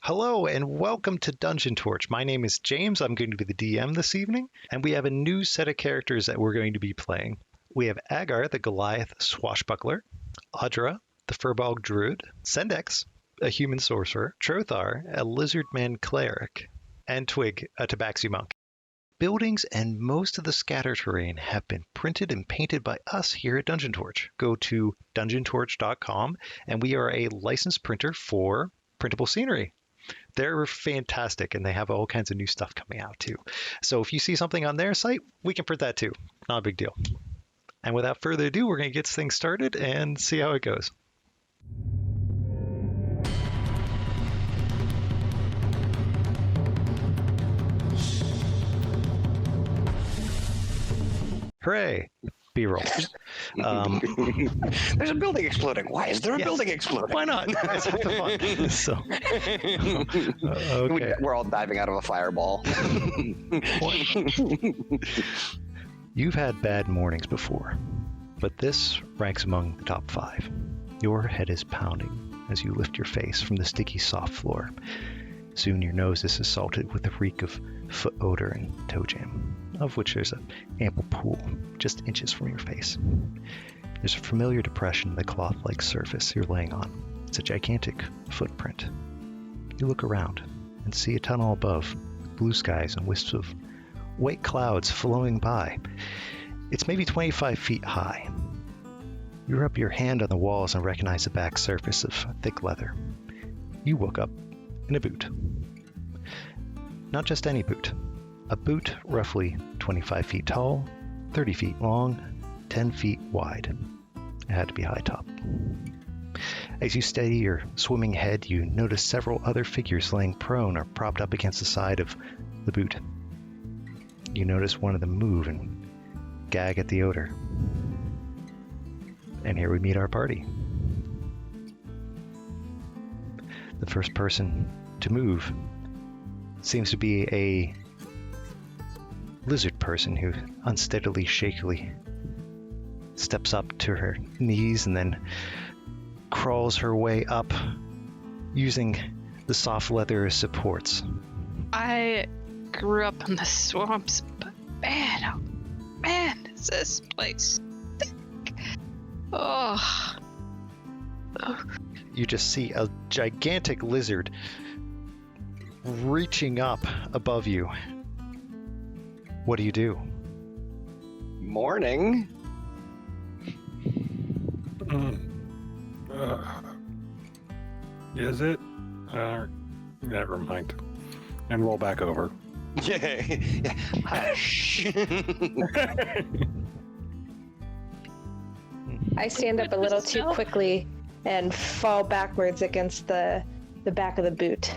Hello and welcome to DungeonTorch. My name is James. I'm going to be the DM this evening, and we have a new set of characters that we're going to be playing. We have Agar, the Goliath swashbuckler, Audra, the Furbog druid, Sendex, a human sorcerer, Trothar, a lizardman cleric, and Twig, a tabaxi monk. Buildings and most of the scatter terrain have been printed and painted by us here at DungeonTorch. Go to DungeonTorch.com, and we are a licensed printer for printable scenery. They're fantastic, and they have all kinds of new stuff coming out too. So if you see something on their site, we can print that too. Not a big deal. And without further ado, we're going to get things started and see how it goes. Hooray! B-roll. There's a building exploding. Why is there a building exploding? Why not? It's half the fun. So, okay. We're all diving out of a fireball. You've had bad mornings before, but this ranks among the top 5. Your head is pounding as you lift your face from the sticky soft floor. Soon your nose is assaulted with the reek of foot odor and toe jam, of which there's an ample pool just inches from your face. There's a familiar depression in the cloth-like surface you're laying on. It's a gigantic footprint. You look around and see a tunnel above, with blue skies and wisps of white clouds flowing by. It's maybe 25 feet high. You rub your hand on the walls and recognize the back surface of thick leather. You woke up in a boot. Not just any boot. A boot roughly 25 feet tall, 30 feet long, 10 feet wide. It had to be high top. As you steady your swimming head, you notice several other figures laying prone or propped up against the side of the boot. You notice one of them move and gag at the odor. And here we meet our party. The first person to move seems to be a lizard person who unsteadily, shakily steps up to her knees and then crawls her way up using the soft leather as supports. I grew up in the swamps, but man, oh man, is this place thick. Oh. You just see a gigantic lizard reaching up above you. What do you do? Morning. Is it? Never mind. And roll back over. Yeah. Hush. I stand up a little too quickly and fall backwards against the back of the boot.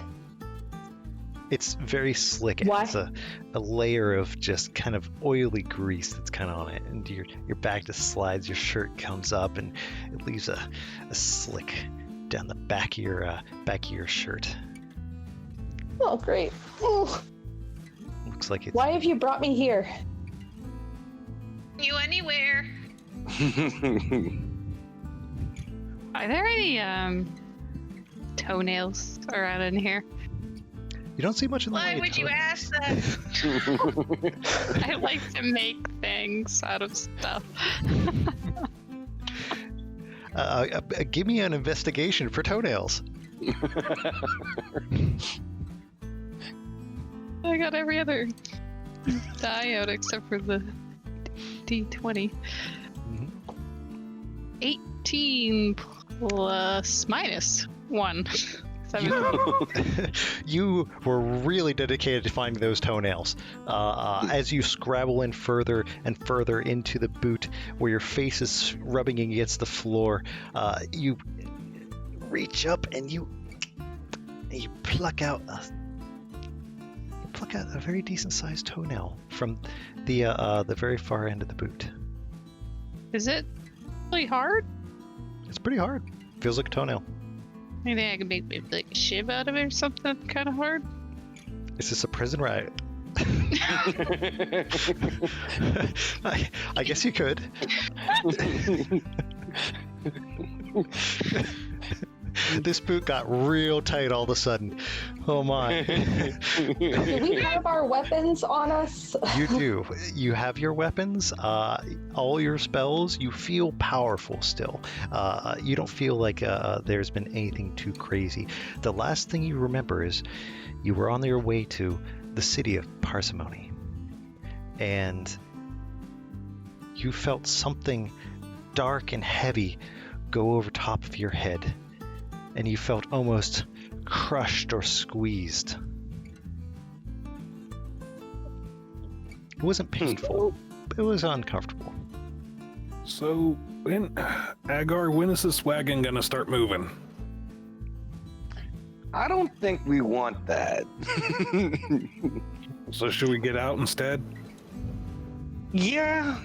It's very slick. Why? It's a layer of just kind of oily grease that's kind of on it, and your back just slides. Your shirt comes up, and it leaves a slick down the back of your shirt. Oh, great. Ooh. Looks like it's. Why have you brought me here? You anywhere? Are there any toenails around in here? You don't see much in the way. Why would you ask that? I like to make things out of stuff. Give me an investigation for toenails. I got every other die out except for the D20. Mm-hmm. 18 plus minus 1. 7. You were really dedicated to finding those toenails. As you scrabble in further and further into the boot, where your face is rubbing against the floor, you reach up and you pluck out a very decent-sized toenail from the very far end of the boot. Is it really hard? It's pretty hard. Feels like a toenail. Maybe I can make like a shiv out of it or something kind of hard. Is this a prison riot? I guess you could. This boot got real tight all of a sudden. Oh my. Do we have our weapons on us? You do. You have your weapons, all your spells. You feel powerful still. You don't feel like there's been anything too crazy. The last thing you remember is you were on your way to the city of Parsimony, and you felt something dark and heavy go over top of your head, and you felt almost crushed or squeezed. It wasn't painful, but it was uncomfortable. So, Agar, when is this wagon gonna start moving? I don't think we want that. So should we get out instead? Yeah.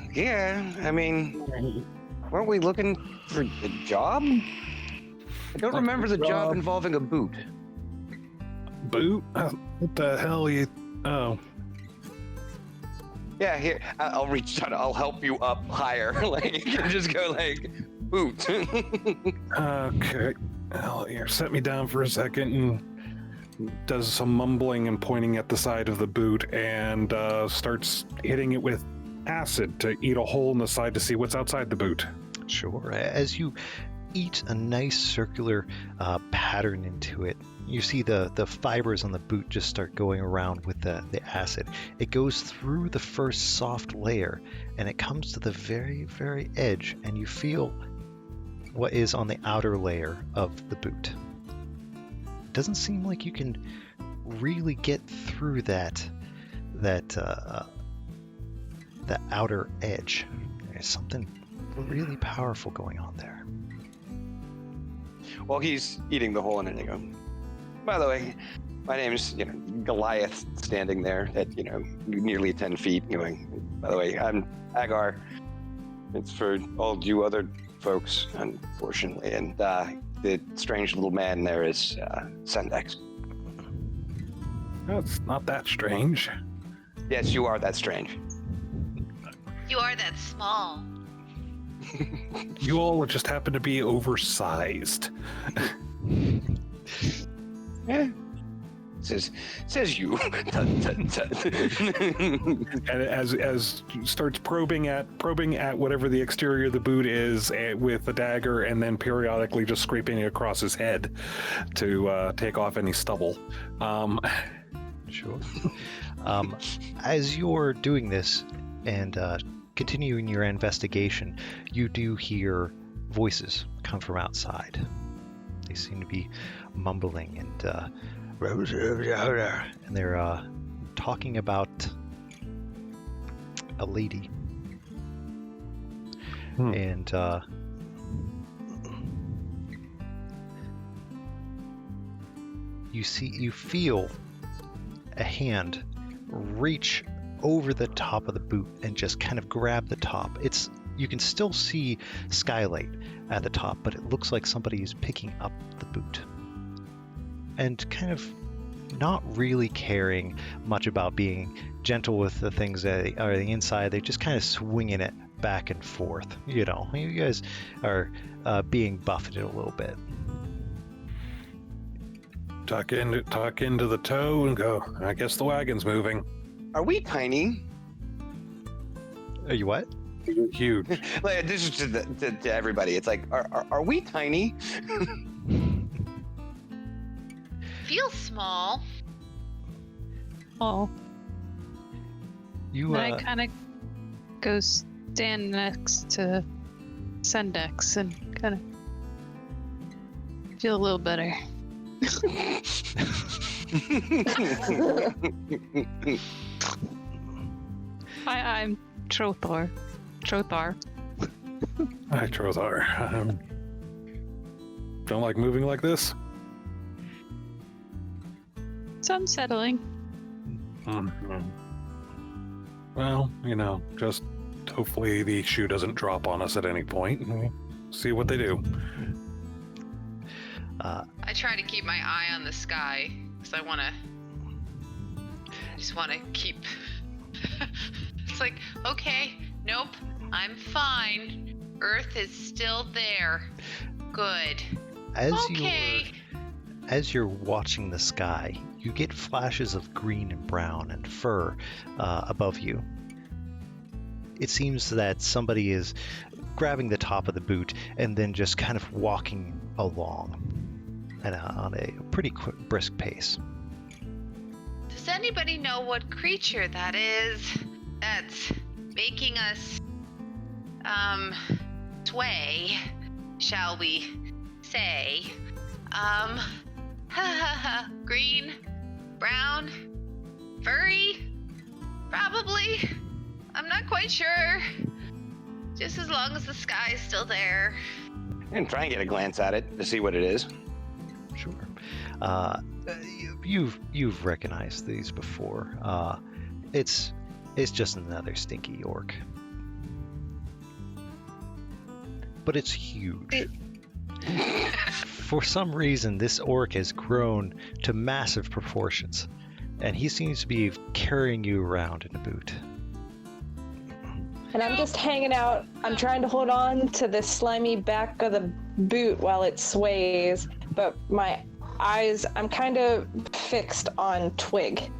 I mean, weren't we looking for a job? I don't remember the job involving a boot. Boot? What the hell you... Oh. Yeah, here, I'll reach out. I'll help you up higher. Like, you can just go like, boot. Okay. Well, here, set me down for a second, and does some mumbling and pointing at the side of the boot, and starts hitting it with acid to eat a hole in the side to see what's outside the boot. Sure. As you eat a nice circular pattern into it, you see the fibers on the boot just start going around with the acid. It goes through the first soft layer, and it comes to the very, very edge, and you feel what is on the outer layer of the boot. It doesn't seem like you can really get through the outer edge. There's something really powerful going on there. While he's eating the hole in it, I go, by the way, my name's, Goliath, standing there at, nearly 10 feet, going, by the way, I'm Agar. It's for all you other folks, unfortunately, and the strange little man there is Sendex. That's not that strange. Yes, you are that strange. You are that small. You all just happen to be oversized. Yeah. Says you. And as starts probing at whatever the exterior of the boot is with a dagger, and then periodically just scraping it across his head to take off any stubble. Sure. As you're doing this and continuing your investigation, you do hear voices come from outside. They seem to be mumbling and they're talking about a lady. And you feel a hand reach over the top of the boot and just kind of grab the top. You can still see skylight at the top, but it looks like somebody is picking up the boot and kind of not really caring much about being gentle with the things that are the inside. They're just kind of swinging it back and forth. You guys are being buffeted a little bit. Tuck into the toe and go, I guess the wagon's moving. Are we tiny? Are you what? Huge. Like, this is to everybody. It's like, are we tiny? Feels small. Oh. You Then I kind of go stand next to Sendex and kind of feel a little better. Hi, I'm Trothar. Hi, Trothar. Don't like moving like this? It's unsettling. Well, just hopefully the shoe doesn't drop on us at any point. We'll see what they do. I try to keep my eye on the sky because I just want to keep. It's like, okay, nope, I'm fine. Earth is still there. Good. As you're watching the sky, you get flashes of green and brown and fur above you. It seems that somebody is grabbing the top of the boot and then just kind of walking along on a pretty quick, brisk pace. Does anybody know what creature that is that's making us sway, shall we say? Green, brown, furry, probably. I'm not quite sure. Just as long as the sky is still there. And try and get a glance at it to see what it is. Sure. You've recognized these before. It's just another stinky orc. But it's huge. For some reason, this orc has grown to massive proportions, and he seems to be carrying you around in a boot. And I'm just hanging out. I'm trying to hold on to the slimy back of the boot while it sways, but my eyes, I'm kind of fixed on Twig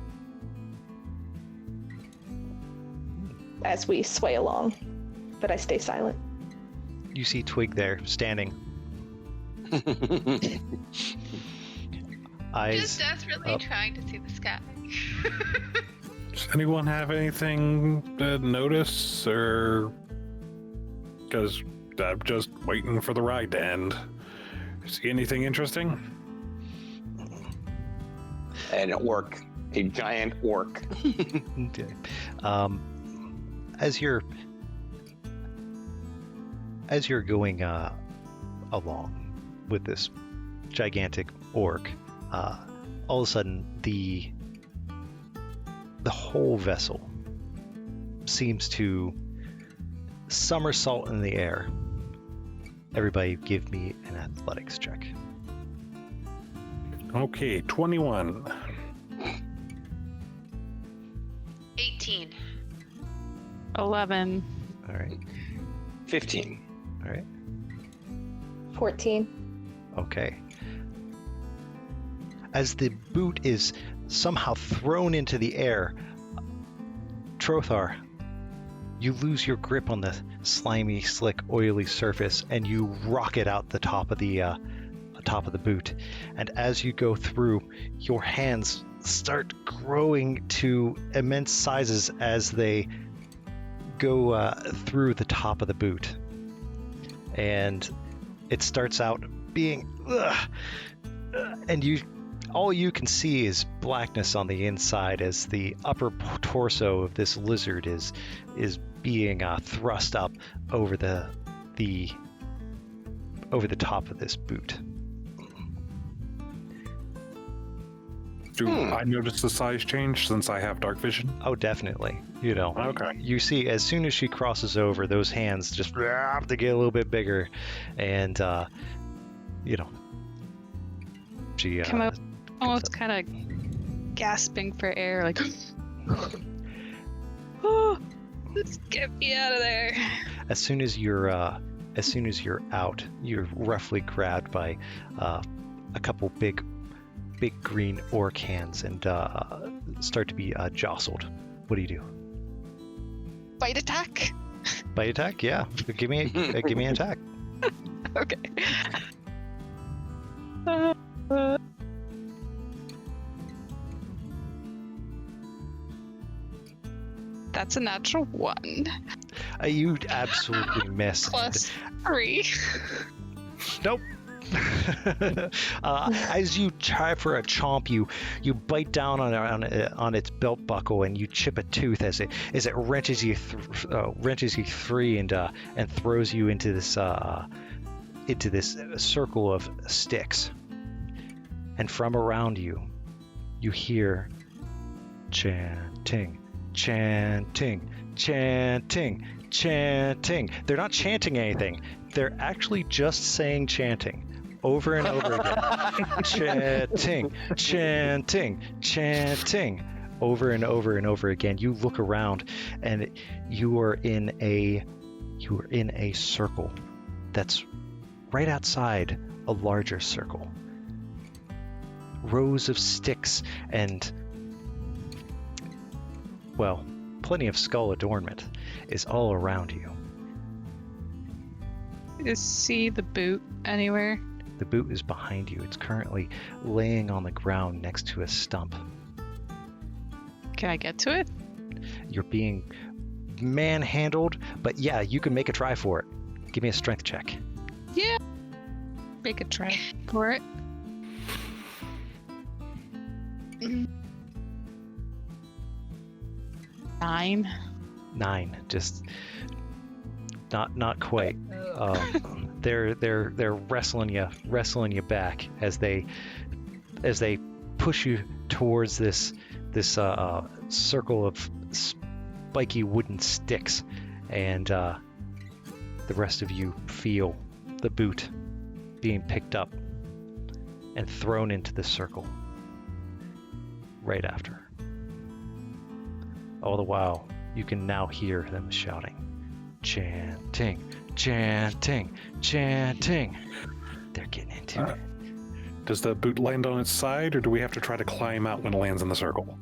as we sway along, but I stay silent. You see Twig there, standing. Eyes Just desperately up. trying to see the sky. Does anyone have anything to notice, or because I'm just waiting for the ride to end? See anything interesting? An orc. A giant orc. Okay. As you're going along with this gigantic orc, all of a sudden the whole vessel seems to somersault in the air. Everybody give me an athletics check. Okay, 21. 18. 11. All right. 15. All right. 14. Okay. As the boot is somehow thrown into the air, Trothar, you lose your grip on the slimy, slick, oily surface, and you rocket out the top of the boot. And as you go through, your hands start growing to immense sizes as they go through the top of the boot. And it starts out being, and all you can see is blackness on the inside as the upper torso of this lizard is being thrust up over the top of this boot. Do I notice the size change since I have dark vision? Oh, definitely. You know, Okay. you see as soon as she crosses over, those hands just to get a little bit bigger, and she Come up, almost kind of gasping for air, like, oh, just get me out of there. as soon as you're out, you're roughly grabbed by a couple big green orc hands and start to be jostled. What do you do? Bite attack? Bite attack? Yeah. Give me an attack. Okay. That's a natural 1. You absolutely missed. Plus 3. Nope. As you try for a chomp, you bite down on its belt buckle and you chip a tooth as it wrenches you free and throws you into this circle of sticks. And from around you hear chanting, chanting, chanting, chanting. They're not chanting anything. They're actually just saying chanting. Over and over again. Chanting, chanting, chanting. Over and over and over again. You look around and you are in a circle that's right outside a larger circle. Rows of sticks and, well, plenty of skull adornment is all around you. See the boot anywhere? The boot is behind you. It's currently laying on the ground next to a stump. Can I get to it? You're being manhandled, but yeah, you can make a try for it. Give me a strength check. Yeah. Make a try for it. Mm. 9. Just not quite. They're wrestling you back as they push you towards this circle of spiky wooden sticks, and the rest of you feel the boot being picked up and thrown into the circle right after. All the while, you can now hear them shouting, chanting, chanting, chanting. They're getting into it. Does the boot land on its side, or do we have to try to climb out when it lands in the circle?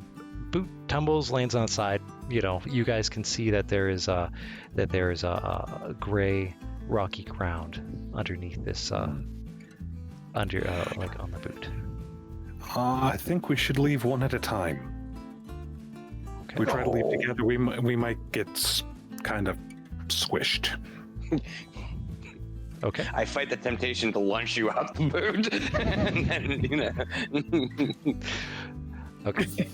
Boot tumbles, lands on its side. You know, you guys can see that there is a gray, rocky ground underneath this, like on the boot. I think we should leave one at a time. Okay. We try to leave together, we might get kind of squished. Okay. I fight the temptation to launch you out the boot, and then, Okay.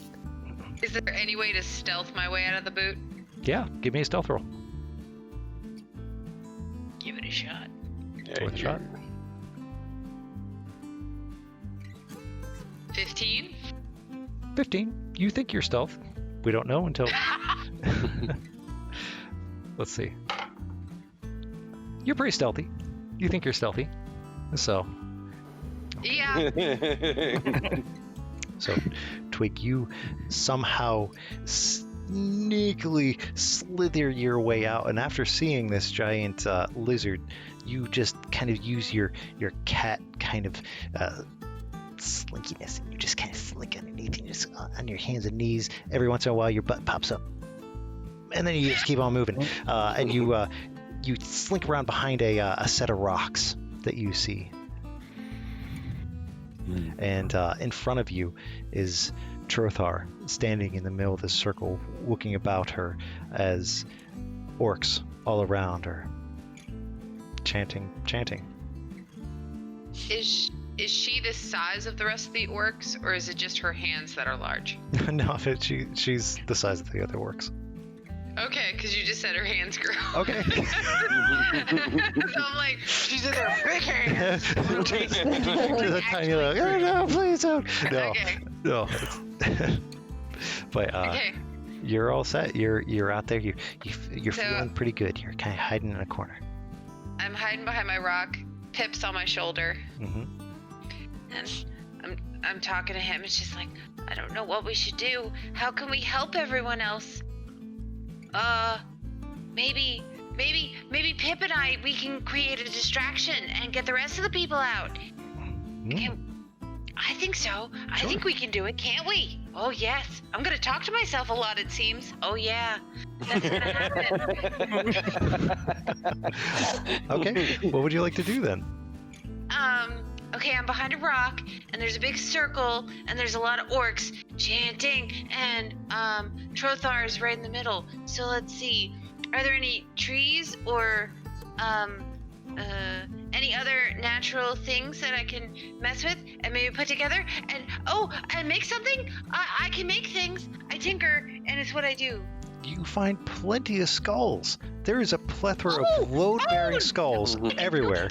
Is there any way to stealth my way out of the boot? Yeah, give me a stealth roll. Give it a shot. Worth a shot. 15? 15. You think you're stealth. We don't know until... Let's see. You're pretty stealthy. You think you're stealthy. So... Yeah. So, Twig, you somehow sneakily slither your way out, and after seeing this giant lizard, you just kind of use your cat kind of slinkiness, and you just kind of slink underneath, and just on your hands and knees. Every once in a while, your butt pops up, and then you just keep on moving, and you slink around behind a set of rocks that you see. And in front of you is Trothar, standing in the middle of the circle, looking about her as orcs all around her, chanting. Is she the size of the rest of the orcs, or is it just her hands that are large? No, she's the size of the other orcs. Okay, because you just said her hands grew. Okay. So I'm like, she's in her big hands. Just a tiny little, oh, no, please don't. No, Okay. no. But Okay. you're all set. You're out there. You're So- feeling pretty good. You're kind of hiding in a corner. I'm hiding behind my rock. Pip's on my shoulder, Mm-hmm. and I'm talking to him. It's just like, I don't know what we should do. How can we help everyone else? Maybe Pip and we can create a distraction and get the rest of the people out. I think so. I Sure. think we can do it, can't we? Oh, yes. I'm going to talk to myself a lot, it seems. Oh, yeah. That's going to happen. Okay. What would you like to do then? Okay, I'm behind a rock, and there's a big circle, and there's a lot of orcs chanting, and Trothar is right in the middle. So let's see. Are there any trees or any other natural things that I can mess with and maybe put together? And make something? I can make things. I tinker, and it's what I do. You find plenty of skulls. There is a plethora of load-bearing skulls everywhere.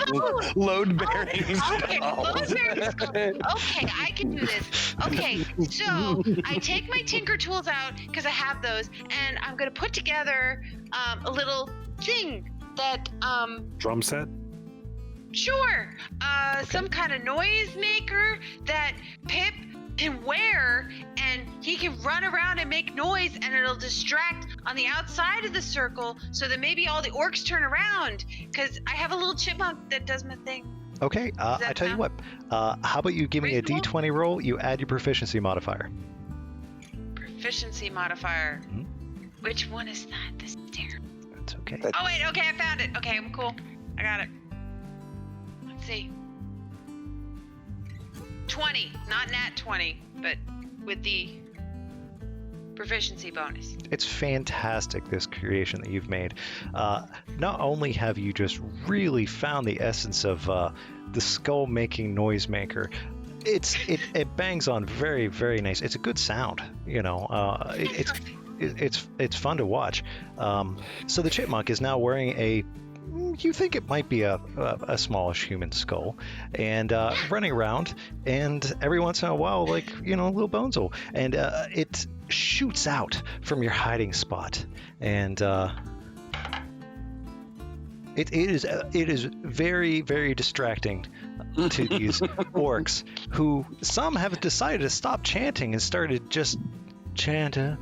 Load-bearing Okay, load-bearing skulls. Okay, I can do this. Okay, so I take my tinker tools out because I have those, and I'm gonna put together a little thing that Drum set? sure, some kind of noise maker that Pip can wear, and he can run around and make noise, and it'll distract on the outside of the circle so that maybe all the orcs turn around, because I have a little chipmunk that does my thing. Okay, Does that I tell you sound what. How about you give me a reasonable? D20 roll? You add your proficiency modifier. Proficiency modifier. Mhm. Which one is that? This is terrible. That's okay. Oh wait, okay, I found it. Okay, I'm cool. I got it. Let's see. 20, not nat 20, but with the proficiency bonus. It's fantastic, this creation that you've made. Not only have you just really found the essence of the skull-making noisemaker, it bangs on very, very nice. It's a good sound, you know. It's fun to watch. So the chipmunk is now wearing you think it might be a smallish human skull, and running around, and every once in a while, like, you know, a little bonesole, and it shoots out from your hiding spot, and it is very, very distracting to these orcs, who some have decided to stop chanting and started just chanting.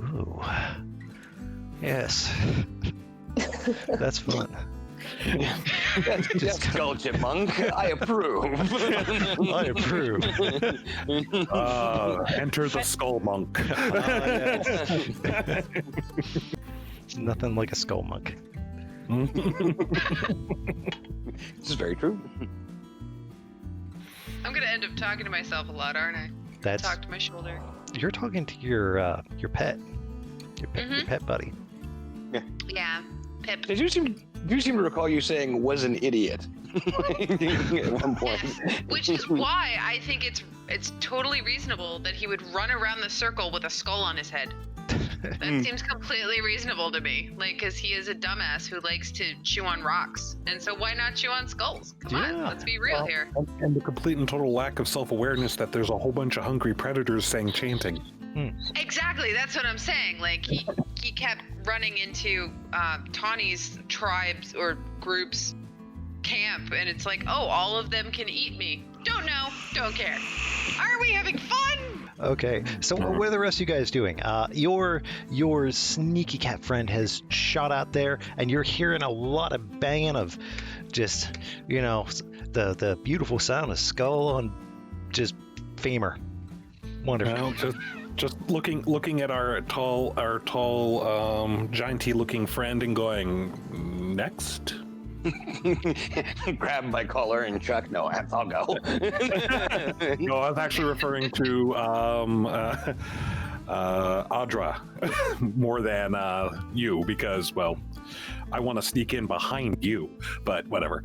Ooh, yes. That's fun. Yes, Skull Chipmunk. I approve. I approve. Enter the skull monk. It's nothing like a skull monk. This is very true. I'm gonna end up talking to myself a lot, aren't I? That's Talk to my shoulder. you're talking to your pet, your pet buddy. Yeah, Pip. Did you seem to recall you saying was an idiot at one point? Which is why I think it's totally reasonable that he would run around the circle with a skull on his head. That seems completely reasonable to me. Like, because he is a dumbass who likes to chew on rocks. And so why not chew on skulls? Come on, Yeah. let's be real here. And the complete and total lack of self-awareness that there's a whole bunch of hungry predators saying chanting. Exactly, that's what I'm saying. Like, he kept running into Tawny's tribes or groups camp, and it's like, oh, all of them can eat me. Don't know, don't care. Are we having fun? Okay, so what are the rest of you guys doing? Your sneaky cat friend has shot out there, and you're hearing a lot of banging of just, you know, the beautiful sound of skull on just femur. Wonderful. Well, just looking at our tall, gianty-looking friend and going, next. Grab my collar and Chuck. No, I'll go. No, I was actually referring to Audra more than you, because, well, I want to sneak in behind you, but whatever.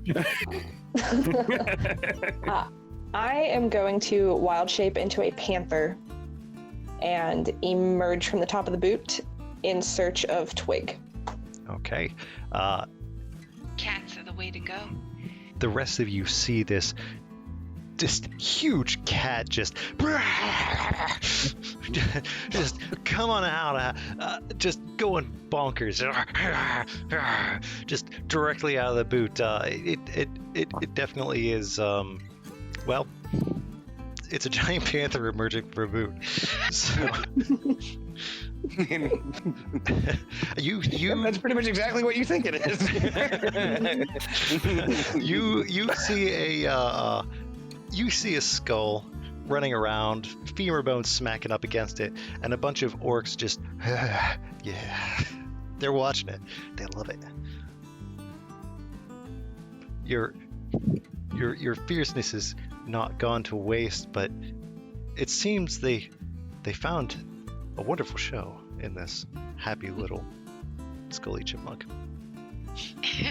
I am going to wild shape into a panther and emerge from the top of the boot in search of Twig. Okay. Cats are the way to go. The rest of you see this huge cat just come on out, just going bonkers, just directly out of the boot. It definitely is. Well, it's a giant panther emerging from a boot. So That's pretty much exactly what you think it is. you see a skull running around, femur bones smacking up against it, and a bunch of orcs just yeah, they're watching it. They love it. Your fierceness is not gone to waste, but it seems they found a wonderful show in this happy little Scully Chipmunk.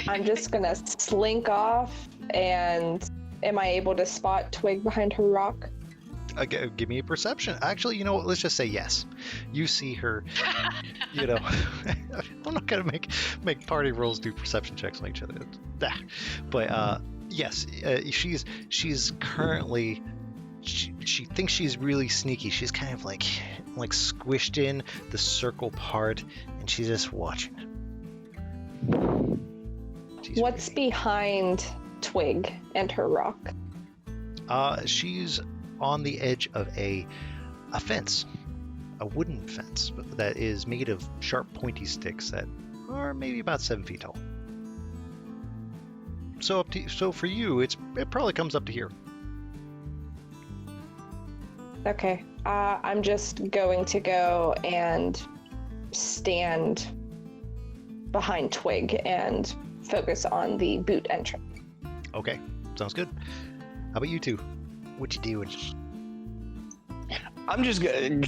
I'm just gonna slink off, and am I able to spot Twig behind her rock? Give me a perception. Actually, you know what? Let's just say yes. You see her. You know, I'm not gonna make party rolls do perception checks on each other. But yes, she's currently. She thinks she's really sneaky. She's kind of like squished in the circle part, and she's just watching. What's behind Twig and her rock? She's on the edge of a fence, a wooden fence that is made of sharp, pointy sticks that are maybe about 7 feet tall. So so for you, it probably comes up to here. Okay. I'm just going to go and stand behind Twig and focus on the boot entrance. Okay, sounds good. How about you two? What you doing? I'm just gonna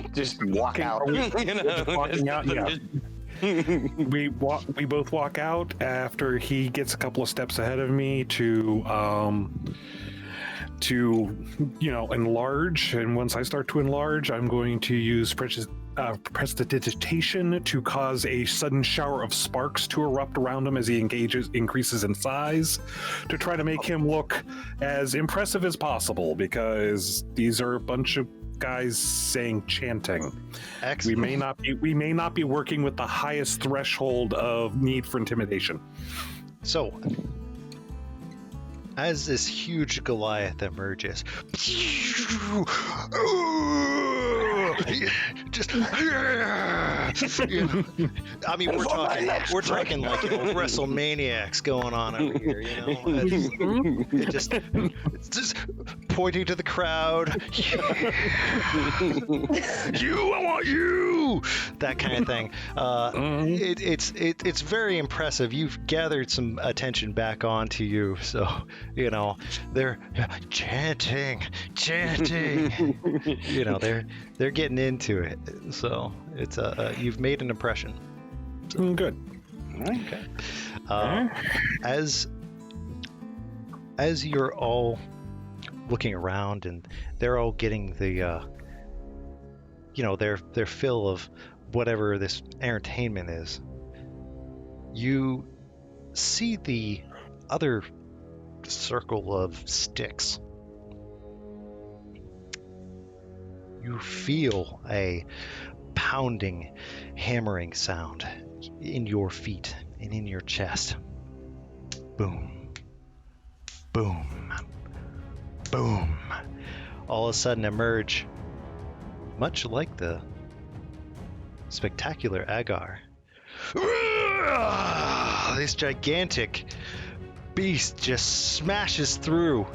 walk out. Just walking out, yeah. We both walk out after he gets a couple of steps ahead of me to enlarge. And once I start to enlarge, I'm going to use prestidigitation to cause a sudden shower of sparks to erupt around him as he increases in size, to try to make him look as impressive as possible, because these are a bunch of guys saying chanting. Excellent. We may not be working with the highest threshold of need for intimidation. So, as this huge Goliath emerges, just, you know, I mean, we're talking like WrestleManiacs going on over here, you know. It's just pointing to the crowd. You, I want you. That kind of thing. It's very impressive. You've gathered some attention back onto you, so you know they're chanting. You know they're getting into it. So it's you've made an impression. So. Good. Okay. As you're all looking around and they're all getting the their fill of whatever this entertainment is, you see the other circle of sticks. You feel a pounding, hammering sound in your feet and in your chest. Boom, boom, boom. All of a sudden emerge, much like the spectacular Agar, this gigantic beast just smashes through.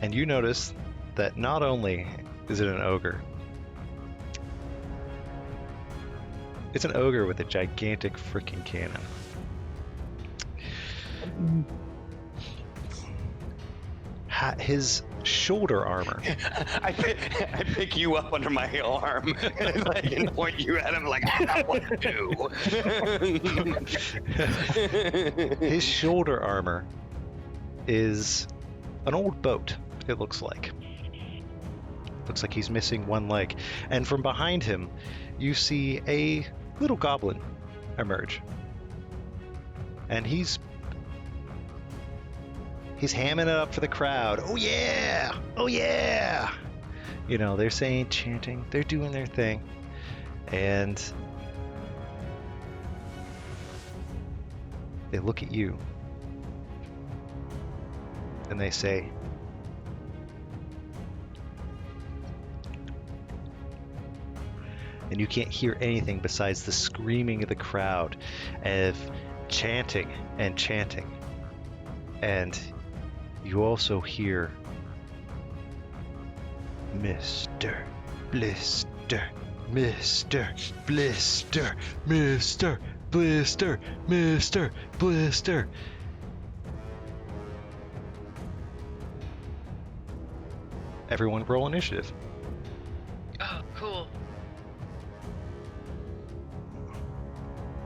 And you notice that not only is it an ogre, it's an ogre with a gigantic freaking cannon. His shoulder armor. I pick you up under my arm and point you at him like, I know what to do. His shoulder armor is an old boat, it looks like. Looks like he's missing one leg. And from behind him, you see a little goblin emerge. And he's hamming it up for the crowd. Oh yeah! Oh yeah! You know, they're saying, chanting, they're doing their thing. And they look at you. And they say, and you can't hear anything besides the screaming of the crowd of chanting and chanting. And you also hear Mr. Blister, Mr. Blister, Mr. Blister, Mr. Blister. Everyone roll initiative. Oh, cool.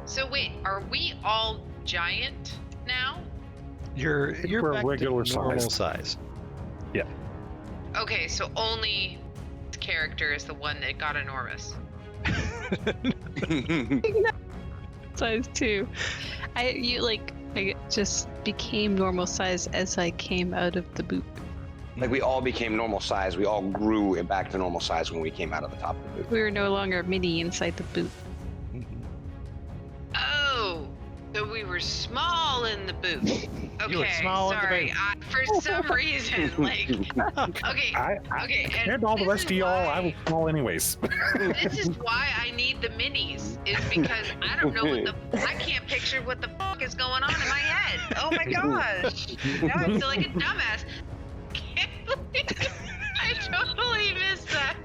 So wait, are we all giant now? You're We're back regular to normal size. size. Yeah. Okay, so only the character is the one that got enormous. Size 2. I just became normal size as I came out of the boot. Like we all became normal size. We all grew back to normal size when we came out of the top of the boot. We were no longer mini inside the boot. Oh, so we were were small in the boot. Okay, You were small in the sorry. boot. For some reason, like, okay, okay. Compared to all the rest of y'all, I was small anyways. This is why I need the minis, is because I don't know I can't picture what the fuck is going on in my head. Oh my gosh. Now I feel like a dumbass. Can't believe I totally missed that.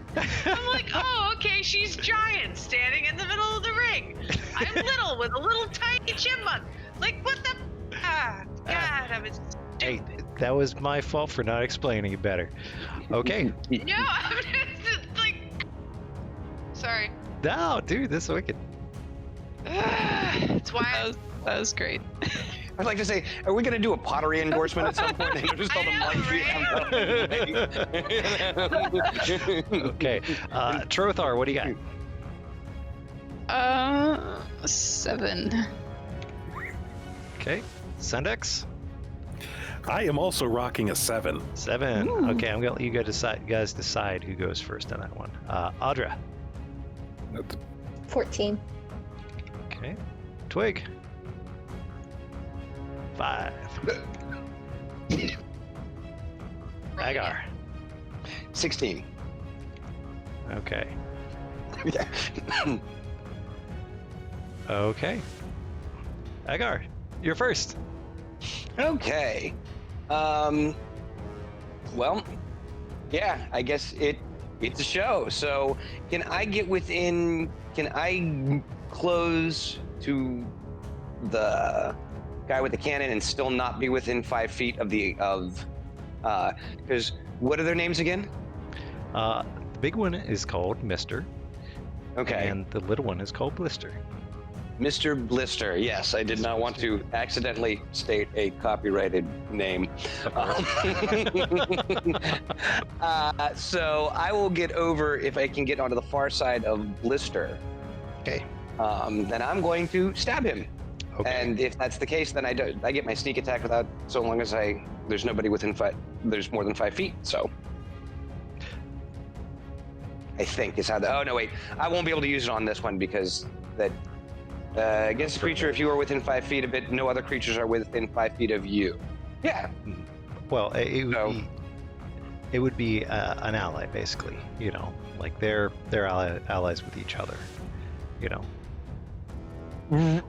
I'm like, oh, okay, she's giant, standing in the middle of the ring. I'm little with a little tiny chipmunk. Like, what the? God, I was. Hey, that was my fault for not explaining it better. Okay. No, I'm just like. Sorry. No, dude, this is wicked. It's why That was great. I'd like to say, are we going to do a pottery endorsement at some point? And just call them I know, light Okay. Trothar, what do you got? 7. Okay. Sendex? I am also rocking a 7. 7. Ooh. Okay, I'm gonna let you guys decide who goes first on that one. Audra. 14. Okay. Twig. 5. Agar. 16. Okay. Yeah. Okay. Agar, you're first. Okay. Well, yeah, I guess it's a show. So can I close to the guy with the cannon and still not be within 5 feet of because what are their names again? The big one is called Mr. Okay. And the little one is called Blister. Mr. Blister. Yes, I did not want to accidentally state a copyrighted name. So I will get over, if I can get onto the far side of Blister. Okay. Then I'm going to stab him. Okay. And if that's the case, then I get my sneak attack without, so long as there's nobody within there's more than 5 feet. So I think is how oh no, wait, I won't be able to use it on this one because that against a creature, if you are within 5 feet of it, no other creatures are within 5 feet of you. Yeah. Well, it would be an ally, basically. You know, like they're allies with each other. You know.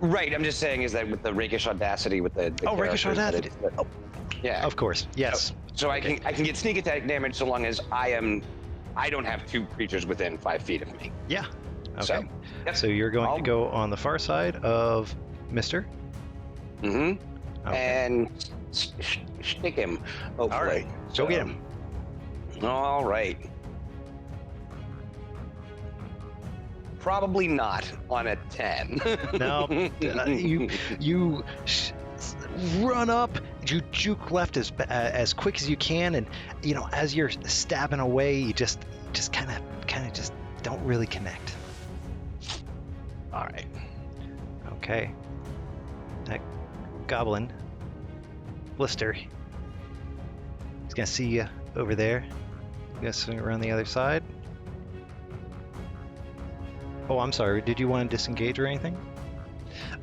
Right. I'm just saying is that with the rakish audacity with the rakish characters, audacity. Yeah. Of course. Yes. So I can get sneak attack damage so long as I don't have 2 creatures within 5 feet of me. Yeah. Okay. So, yep. So you're going to go on the far side of Mister. Mm-hmm. Okay. And stick him. Hopefully. All right. Go get him. All right. Probably not on a 10. No. You run up. You juke left as quick as you can, and you know as you're stabbing away, you just kind of just don't really connect. All right. Okay. That goblin, Blister, he's gonna see you over there. You gonna swing around the other side. Oh, I'm sorry. Did you want to disengage or anything?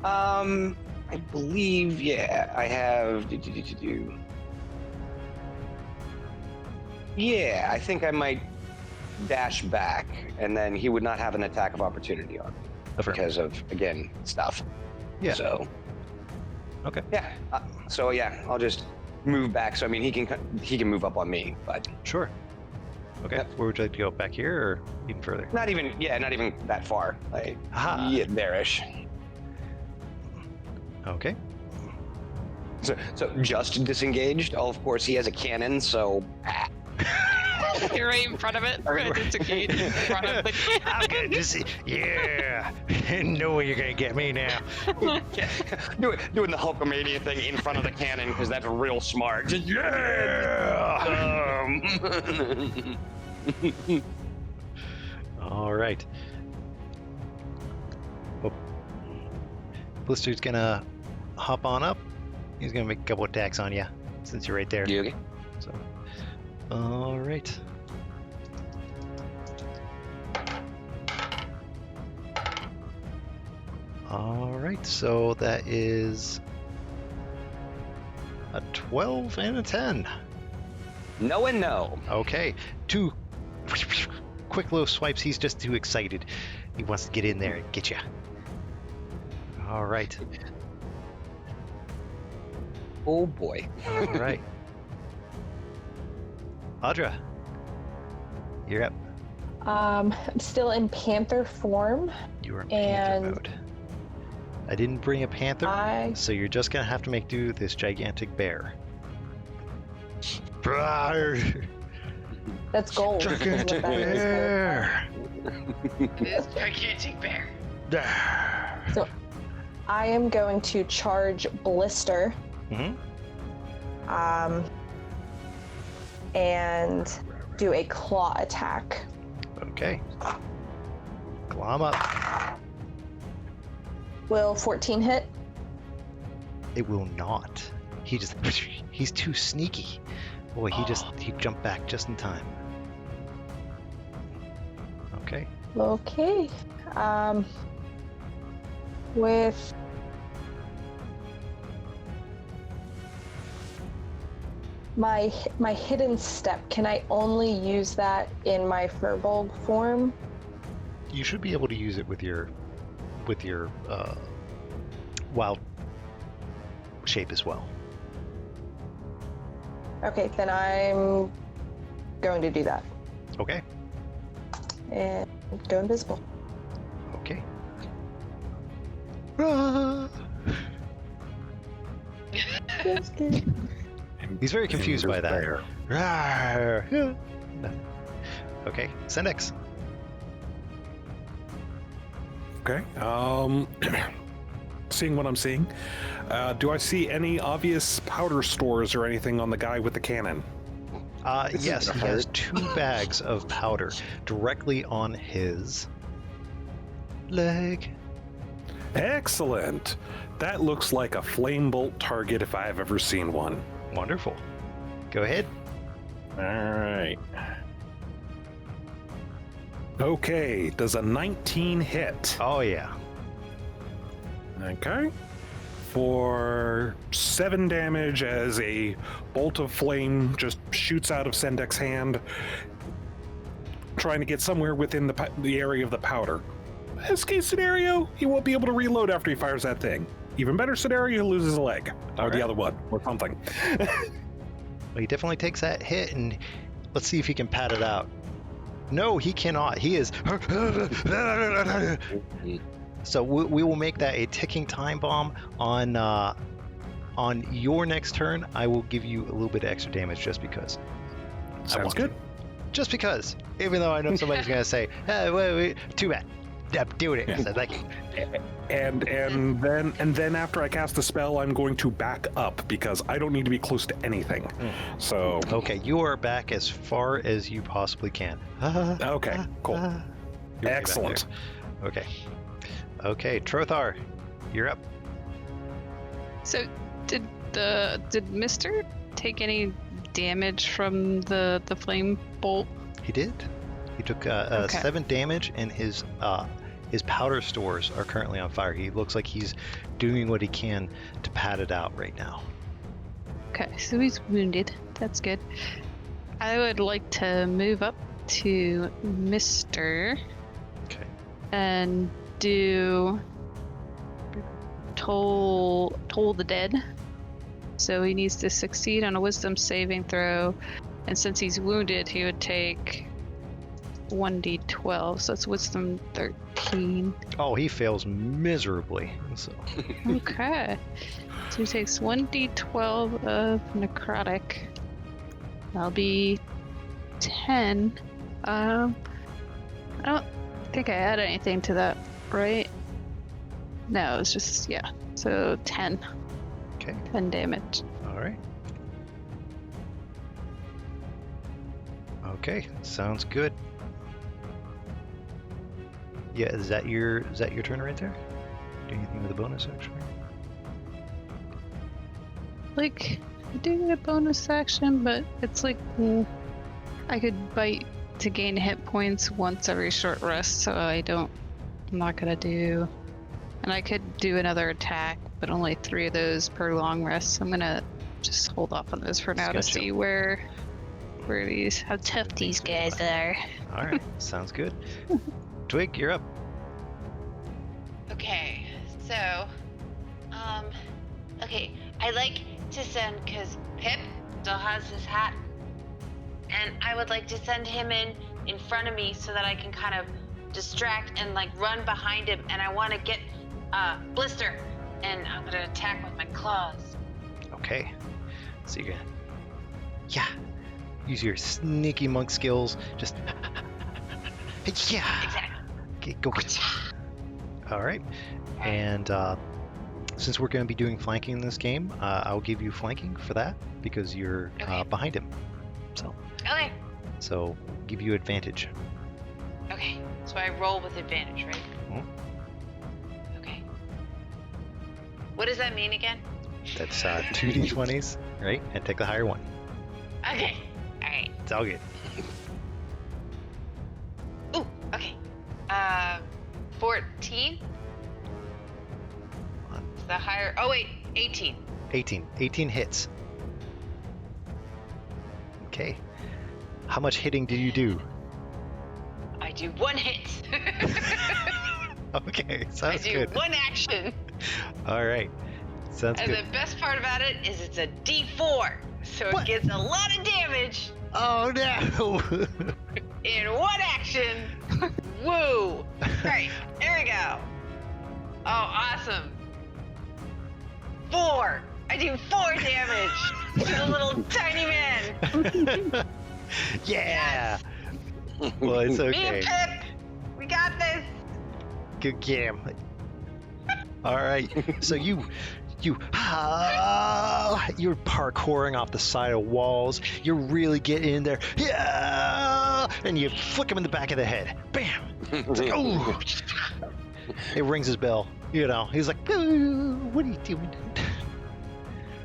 I believe, yeah, I have. Yeah, I think I might dash back, and then he would not have an attack of opportunity on me because of, again, stuff. Yeah. So. Okay. Yeah. So yeah, I'll just move back. So I mean, he can move up on me, but. Sure. Okay. Yep. Where would you like to go? Back here or even further? Not even that far. Like, Aha. yeah, there-ish. Okay. So just disengaged. Oh, of course, he has a cannon, so. You're right in front of it. It's a gate in front of the I'm gonna just yeah. No, you're gonna get me now. Yeah. Doing the Hulkamania thing in front of the cannon because that's real smart. Just, yeah. All right. Oh. Blister's gonna hop on up. He's gonna make a couple attacks on you since you're right there. You okay? So, all right. All right. So that is A 12 and a 10. No and no. Okay, 2 quick little swipes. He's just too excited. He wants to get in there and get you. All right. Oh boy. All right. Audra, you're up. I'm still in panther form. You are in panther And mode. I didn't bring a panther, I so you're just gonna have to make do with this gigantic bear. that's gold. Gigantic bear. This gigantic bear. So I am going to charge Blister. Mhm. And do a claw attack. Okay. Glom up. Will 14 hit? It will not. He's too sneaky. Boy, he jumped back just in time. Okay. Okay. With my hidden step, can I only use that in my Furbolg form? You should be able to use it with your wild shape as well. Okay, then I'm going to do that. Okay. And go invisible. Okay. Ah! He's very confused by that. Bear. Rawr. Okay, Sendex. Okay. Seeing what I'm seeing, do I see any obvious powder stores or anything on the guy with the cannon? Yes, he has 2 bags of powder directly on his leg. Excellent. That looks like a flame bolt target if I've ever seen one. Wonderful. Go ahead. All right. Okay, does a 19 hit? Oh yeah. Okay. For 7 damage as a bolt of flame just shoots out of Sendek's hand, trying to get somewhere within the area of the powder. Best case scenario, he won't be able to reload after he fires that thing. Even better scenario, he loses a leg. Or the other one, or something. Well, he definitely takes that hit, and let's see if he can pad it out. No, he cannot. He is. So we will make that a ticking time bomb on your next turn. I will give you a little bit of extra damage just because. Sounds good. Just because, even though I know somebody's gonna say, hey, wait, too bad. I'm doing it. Yeah. I said, like, And then after I cast the spell, I'm going to back up because I don't need to be close to anything. So okay, you are back as far as you possibly can. okay, cool, You're way back excellent. there. Okay, Trothar, you're up. So, did Mister take any damage from the flame bolt? He did. He took Okay. 7 damage, and his powder stores are currently on fire. He looks like he's doing what he can to pad it out right now. Okay, so he's wounded. That's good. I would like to move up to Mister Okay. and do toll the dead. So he needs to succeed on a wisdom saving throw, and since he's wounded, he would take 1d12, so it's wisdom 13. Oh, he fails miserably. So Okay. So he takes 1d12 of necrotic. That'll be 10. I don't think I add anything to that, right? No, it's just, yeah. So 10. okay, 10 damage. all right. Okay, sounds good. Yeah, is that your turn right there? Do anything with a bonus action? Like, I do get a bonus action, but it's like I could bite to gain hit points once every short rest, so I'm not gonna do. And I could do another attack, but only 3 of those per long rest. So I'm gonna just hold off on those for now to Gotcha. see how tough these guys are. All right, sounds good. Twig, you're up. Okay, so, okay, I like to send, because Pip still has his hat, and I would like to send him in front of me so that I can kind of distract and like run behind him, and I want to get Blister, and I'm gonna attack with my claws. Okay. So you're gonna, use your sneaky monk skills. Just, Exactly. Okay, go get it. All right. And since we're going to be doing flanking in this game, I'll give you flanking for that because you're Okay. behind him. Okay. So give you advantage. Okay. So I roll with advantage, right? Mhm. Okay. What does that mean again? That's 2d20s, right? And take the higher one. Okay. All right. It's all good. Ooh. Okay. 14. On The higher. Oh wait, 18. 18 hits. Okay. How much hitting do you do? I do one hit. Okay, I sounds do good. one action. All right. Sounds And good. the best part about it is it's a D4, so What? it gets a lot of damage Oh no! in one action. Woo! Right, here we go. Oh, awesome. 4. I do 4 damage to the little tiny man. Yeah. Well, it's Me okay. and Pip, we got this. Good game. All right. So you're parkouring off the side of walls. You're really getting in there. Yeah. And you flick him in the back of the head. Bam. It's like, oh. It rings his bell. You know. He's like, "Ooh, what are you doing?"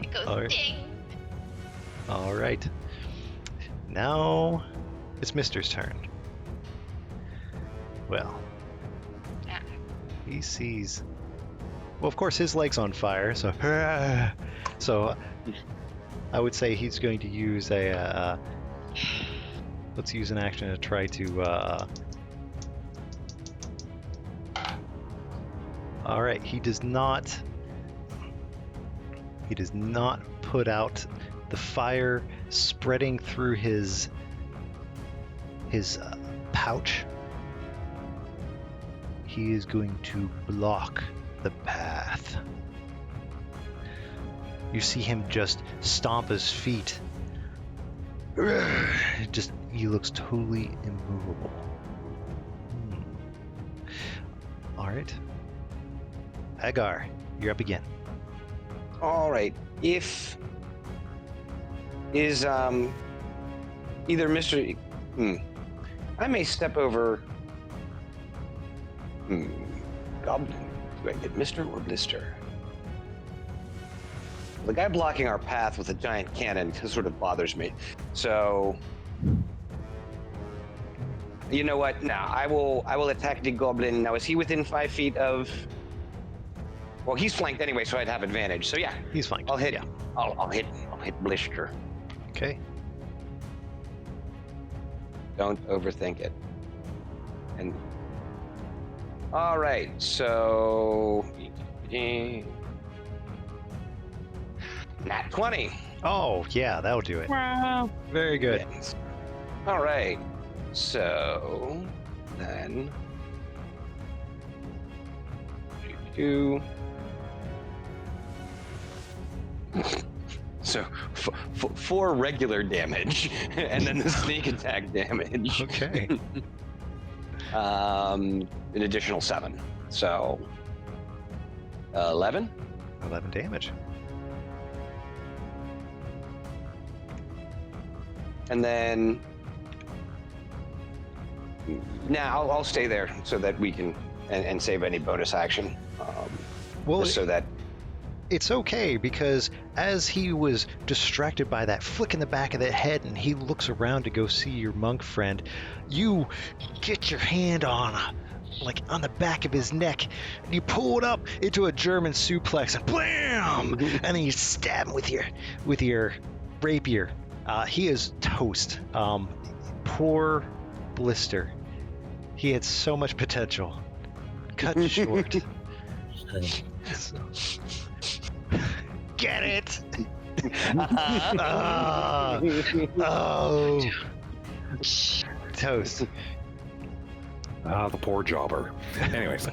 It goes All right. ding. All right. Now it's Mister's turn. Well, Ah. he sees. Well, of course, his leg's on fire, so I would say he's going to use a. Let's use an action to try to. All right, he does not. He does not put out the fire spreading through his pouch. He is going to block the path. You see him just stomp his feet. He looks totally immovable. All right, Agar, you're up again. All right. If is either Mr. I may step over. Goblin. Do I get Mr. or Blister? The guy blocking our path with a giant cannon sort of bothers me. So, you know what? No, I will attack the goblin. Now, is he within 5 feet of? Well, he's flanked anyway, so I'd have advantage. So yeah, He's fine. I'll hit. Yeah. I'll hit Blister. Okay. Don't overthink it. And all right, so nat 20. Oh yeah, that'll do it. Wow. Very good. All right, so then 2. So 4 regular damage, and then the sneak attack damage. Okay. An additional 7. So 11. 11 damage. And then now I'll stay there so that we can and save any bonus action. Well, just so that it's okay because as he was distracted by that flick in the back of the head and he looks around to go see your monk friend, you get your hand on like on the back of his neck, and you pull it up into a German suplex, and blam! And then you stab him with your rapier. He is toast. Poor Blister. He had so much potential. Cut short. So- Get it? Oh. Toast. The poor jobber. Anyways.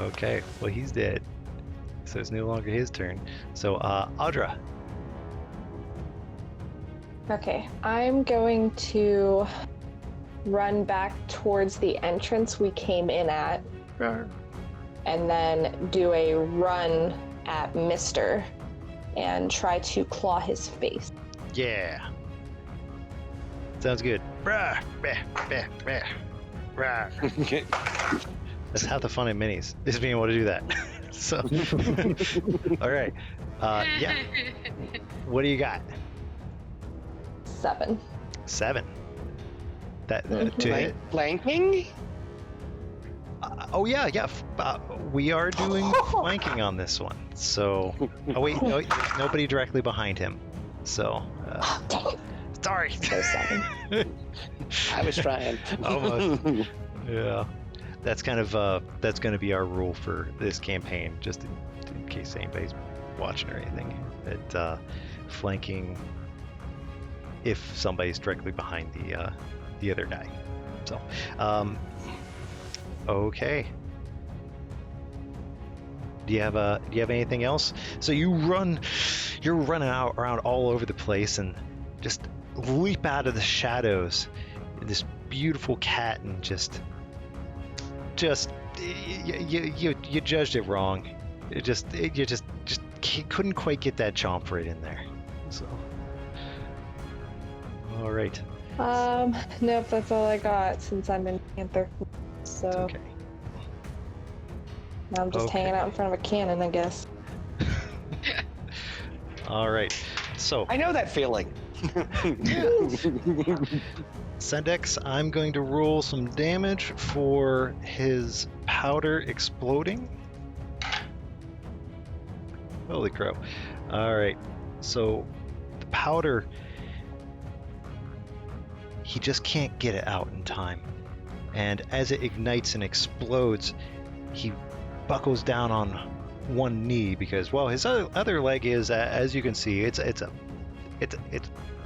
Okay, well, he's dead. So it's no longer his turn. So, Audra. Okay, I'm going to run back towards the entrance we came in at, and then do a run at Mister and try to claw his face. Yeah. Sounds good. Rah, bah, bah, bah, rah. That's half the fun in minis, is being able to do that. So, all right. Yeah. What do you got? 7. 7. That to hit. Flanking? Oh yeah. We are doing flanking on this one. So, oh wait, no, there's nobody directly behind him. So, Dang it. sorry. So 7. I was trying. Almost. Yeah. That's kind of that's going to be our rule for this campaign, just in case anybody's watching or anything. That flanking, if somebody's directly behind the other guy. So, okay. Do you have anything else? So you're running around all over the place and just leap out of the shadows. This beautiful cat, and just you judged it wrong. You just couldn't quite get that chomp right in there. So, all right. Nope, that's all I got since I'm in Panther. So It's okay. now I'm just Okay. hanging out in front of a cannon, I guess. All right. So, I know that feeling. Sendex, I'm going to roll some damage for his powder exploding. Holy crow. All right. So, the powder, he just can't get it out in time. And as it ignites and explodes, he buckles down on one knee because, well, his other leg is, as you can see, it's a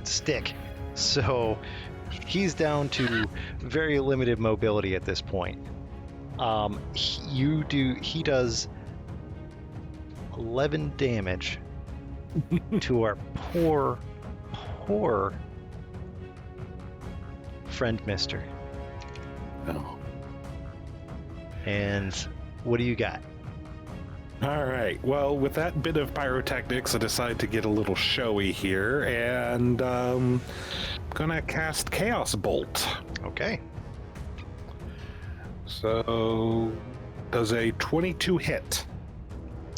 stick. So he's down to very limited mobility at this point. He does 11 damage to our poor friend Mister. Oh. And what do you got? All right. Well, with that bit of pyrotechnics, I decide to get a little showy here, and gonna cast Chaos Bolt. Okay. So, does a 22 hit?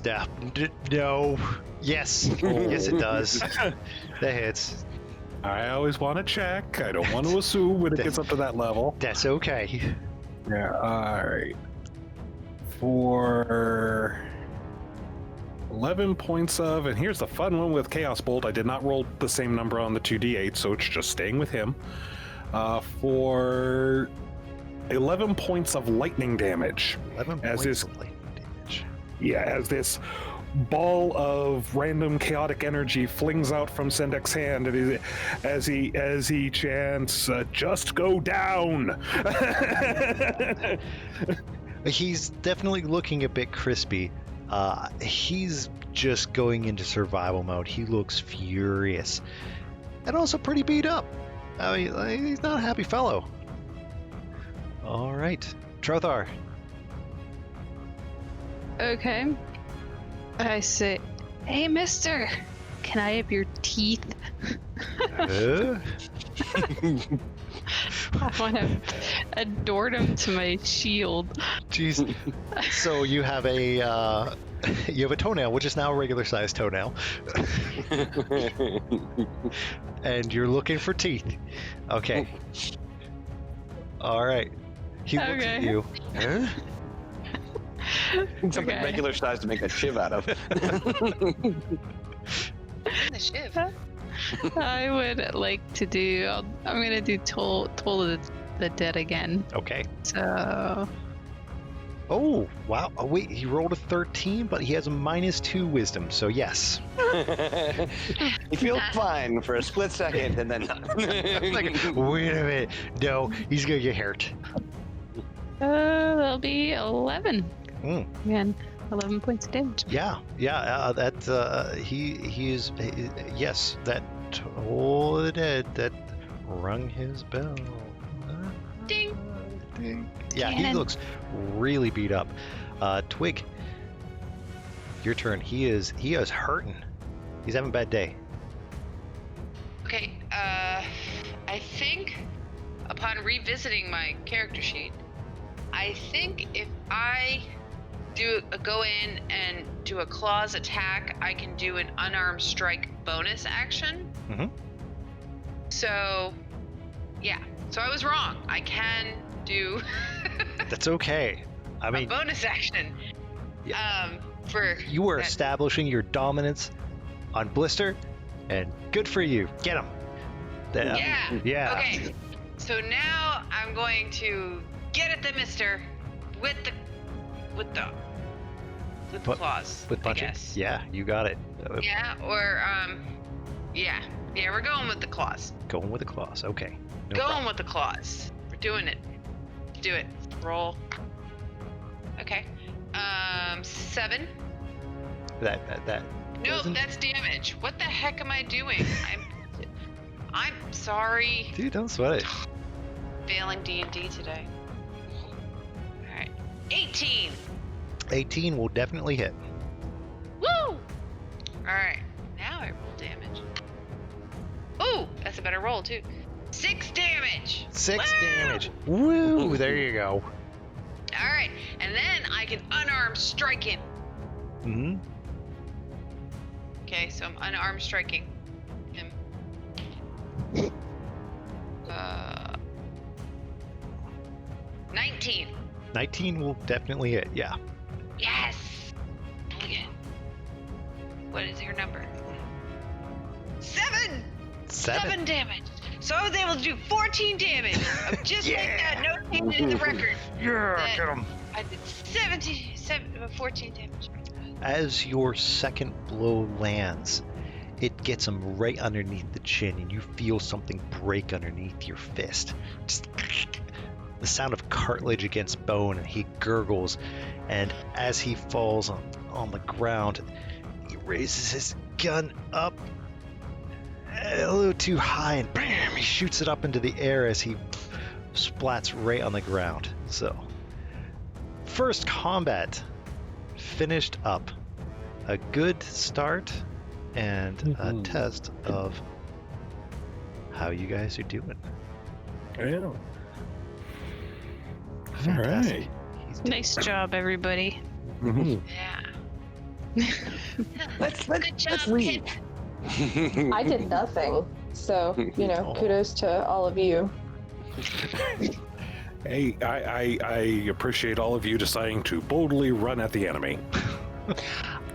Yeah. No. Yes. Yes, it does. That hits. I always want to check. I don't want to assume when it gets up to that level. That's okay. Yeah. All right. For 11 points of, and here's the fun one with Chaos Bolt. I did not roll the same number on the 2d8, so it's just staying with him. For 11 points of lightning damage. 11 As points is- of lightning damage. Yeah, as this ball of random chaotic energy flings out from Sendek's hand, and as he chants, "Just go down." He's definitely looking a bit crispy. He's just going into survival mode. He looks furious. And also pretty beat up. I mean, he's not a happy fellow. All right. Trothar. Okay. I say, hey, mister, can I have your teeth? Uh, I want to adorn them to my shield. Jeez. So you have a toenail, which is now a regular sized toenail. And you're looking for teeth. Okay. All right. He looks Okay. at you. Huh? Something Okay. regular size to make a shiv out of. The shiv. I would like to do. I'm gonna do Toll of the Dead again. Okay. So Oh, wow. Oh, wait, he rolled a 13, but he has a -2 wisdom, so yes. He feels fine for a split second, and then Like, wait a minute. No, he's gonna get hurt. that'll be 11. Mm. Again, 11 points of damage. Yeah, he is, yes, that Toll of the Dead that rung his bell. Ding. Ding. Yeah, he Cannon. looks really beat up. Twig, your turn. He is hurting. He's having a bad day. Okay, I think upon revisiting my character sheet, I think if I go in and do a claws attack, I can do an unarmed strike bonus action. Mhm. So, yeah. So I was wrong. I can do That's okay. I a mean, bonus action. For you are that- establishing your dominance on Blister, and good for you. Get him. Yeah. Yeah. Okay. So now I'm going to get at the mister with the claws. With I punching. guess. Yeah, you got it. Yeah, or yeah, we're going with the claws. Going with the claws. Okay. No Going problem. with the claws. We're doing it. Do it. Roll. Okay. 7. That No, doesn't- that's damage. What the heck am I doing? I'm sorry. Dude, don't sweat it. Failing D&D today. All right. 18. 18 will definitely hit. Woo! All right. Now I roll damage. Ooh, that's a better roll too. 6 damage. 6 Woo! damage. Woo! There you go. All right, and then I can unarmed strike him. Hmm. Okay, so I'm unarmed striking him. 19. 19 will definitely hit. Yeah. Yes. Roll again. What is your number? 7. 7 damage. So I was able to do 14 damage. Just like that, no change in the record. Yeah, That- get him. I did 14 damage. As your second blow lands, it gets him right underneath the chin, and you feel something break underneath your fist. Just the sound of cartilage against bone, and he gurgles. And as he falls on the ground, he raises his gun up a little too high, and bam, he shoots it up into the air as he splats right on the ground. So, first combat finished up. A good start and a Mhm. test of how you guys are doing. Yeah. Fantastic. He's doing Nice job, everybody. Mhm. Yeah. let's Good job, leave. I did nothing. So, Oh. kudos to all of you. Hey, I appreciate all of you deciding to boldly run at the enemy.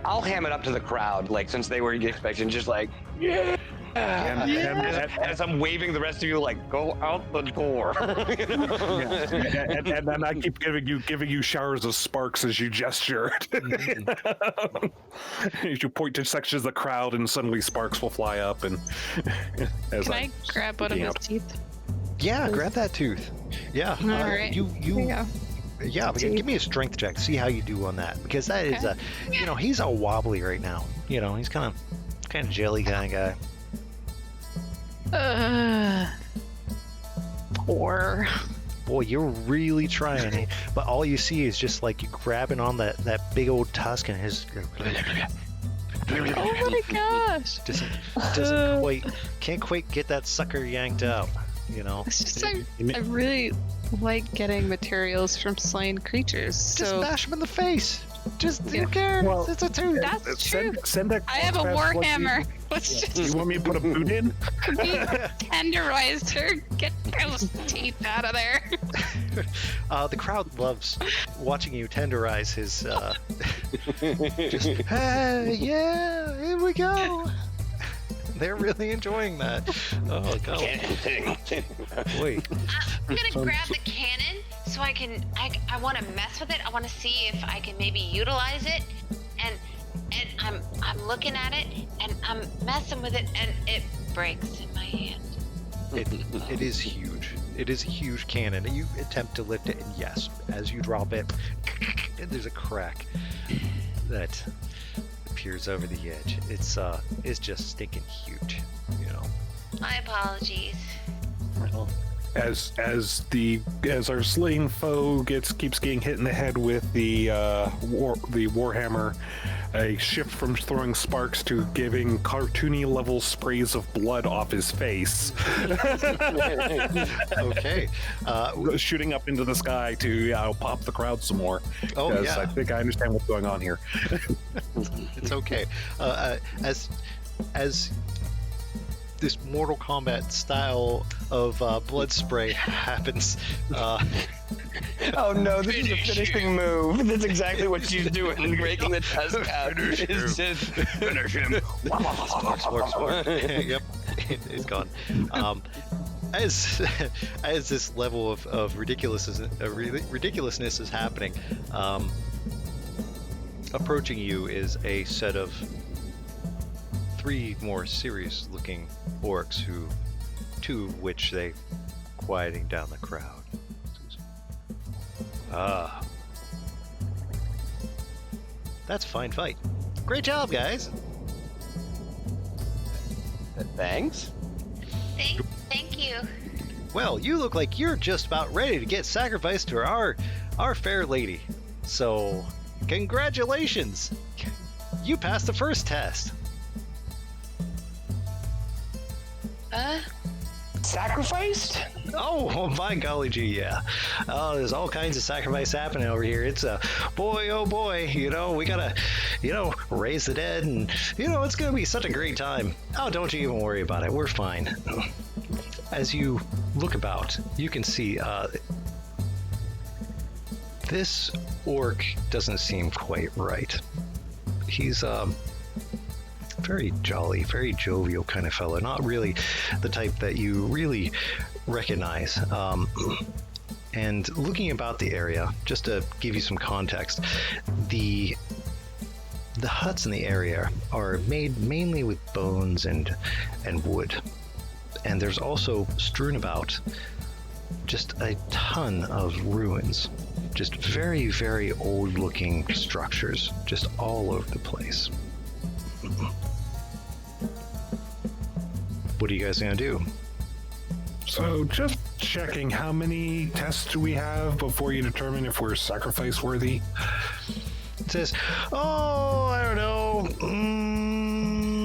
I'll ham it up to the crowd, like since they were expecting, just like yeah. And- As I'm waving the rest of you, like go out the door. and then I keep giving you showers of sparks as you gesture. As you point to sections of the crowd, and suddenly sparks will fly up. And as Can I grab one of his teeth? Yeah, grab that tooth. Yeah. All right. You Here you go. yeah, but give me a strength check to see how you do on that, because that is Okay. he's all wobbly right now. He's kind of jelly kind of guy. Poor. Boy, you're really trying it, but all you see is just like you grabbing on that big old tusk, and his Oh my gosh. doesn't can't quite get that sucker yanked out. It's just I really like getting materials from slain creatures. Just So bash him in the face. Just Yeah. who cares? Well, It's a tooth. that's true. Send that. I have a contrast what warhammer. You, Let's you just want me to put a boot in? tenderized her. Get those teeth out of there. The crowd loves watching you tenderize his. Just, hey, yeah, here we go. They're really enjoying that. Oh god. Wait. I'm gonna grab the cannon so I can. I want to mess with it. I want to see if I can maybe utilize it. And I'm looking at it and I'm messing with it and it breaks in my hand. It is huge. It is a huge cannon. You attempt to lift it, and yes, as you drop it, there's a crack that appears over the edge. It's just stinking huge, you know. My apologies. Well, As our slain foe keeps getting hit in the head with the warhammer, a shift from throwing sparks to giving cartoony level sprays of blood off his face, okay. shooting up into the sky to pop the crowd some more. Oh, Because yeah. I think I understand what's going on here. It's okay. As this Mortal Kombat style of blood spray happens, Oh no, this is a finishing move. That's exactly what she's doing and breaking the tusk out. It's just finish him. yep, it's gone. As this level of ridiculousness is happening, approaching you is a set of 3 more serious-looking orcs, two of which they quieting down the crowd. Ah, that's a fine fight. Great job, guys. Thanks. Thank you. Well, you look like you're just about ready to get sacrificed to our fair lady. So, congratulations! You passed the first test. Sacrificed? Oh, my golly gee, yeah. Oh, there's all kinds of sacrifice happening over here. It's a boy, oh boy, we gotta, raise the dead, and, it's gonna be such a great time. Oh, don't you even worry about it. We're fine. As you look about, you can see, this orc doesn't seem quite right. He's, very jolly, very jovial kind of fellow. Not really the type that you really recognize. And looking about the area, just to give you some context, the huts in the area are made mainly with bones and wood. And there's also strewn about just a ton of ruins. Just very, very old looking structures, just all over the place. What are you guys gonna do? So just checking, how many tests do we have before you determine if we're sacrifice worthy? It says, oh, I don't know.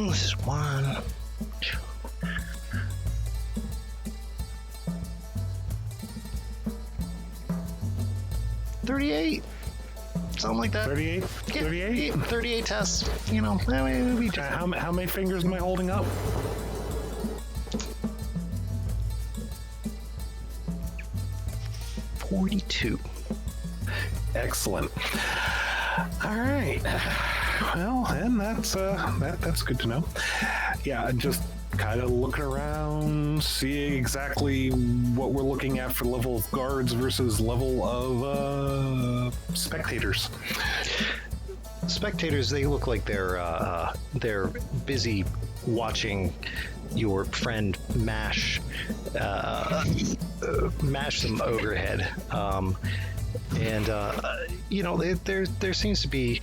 This is 1, 2. 38. Something like that. 38? Yeah, 38? 38 tests. We How many fingers am I holding up? 42. Excellent. All right. Well, and that's good to know. Yeah, just kind of looking around, seeing exactly what we're looking at for level of guards versus level of spectators. Spectators, they look like they're busy watching your friend mash some ogre head, and there seems to be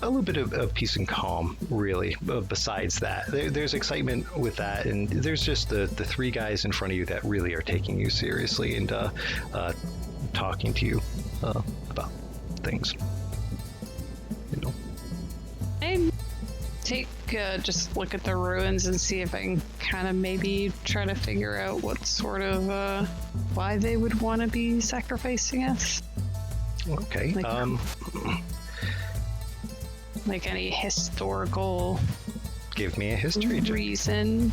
a little bit of peace and calm, really. Besides that, there's excitement with that, and there's just the 3 guys in front of you that really are taking you seriously and talking to you about things. I take just look at the ruins and see if I can kind of maybe try to figure out what sort of why they would want to be sacrificing us. Okay. Like any historical Give me a history check. reason.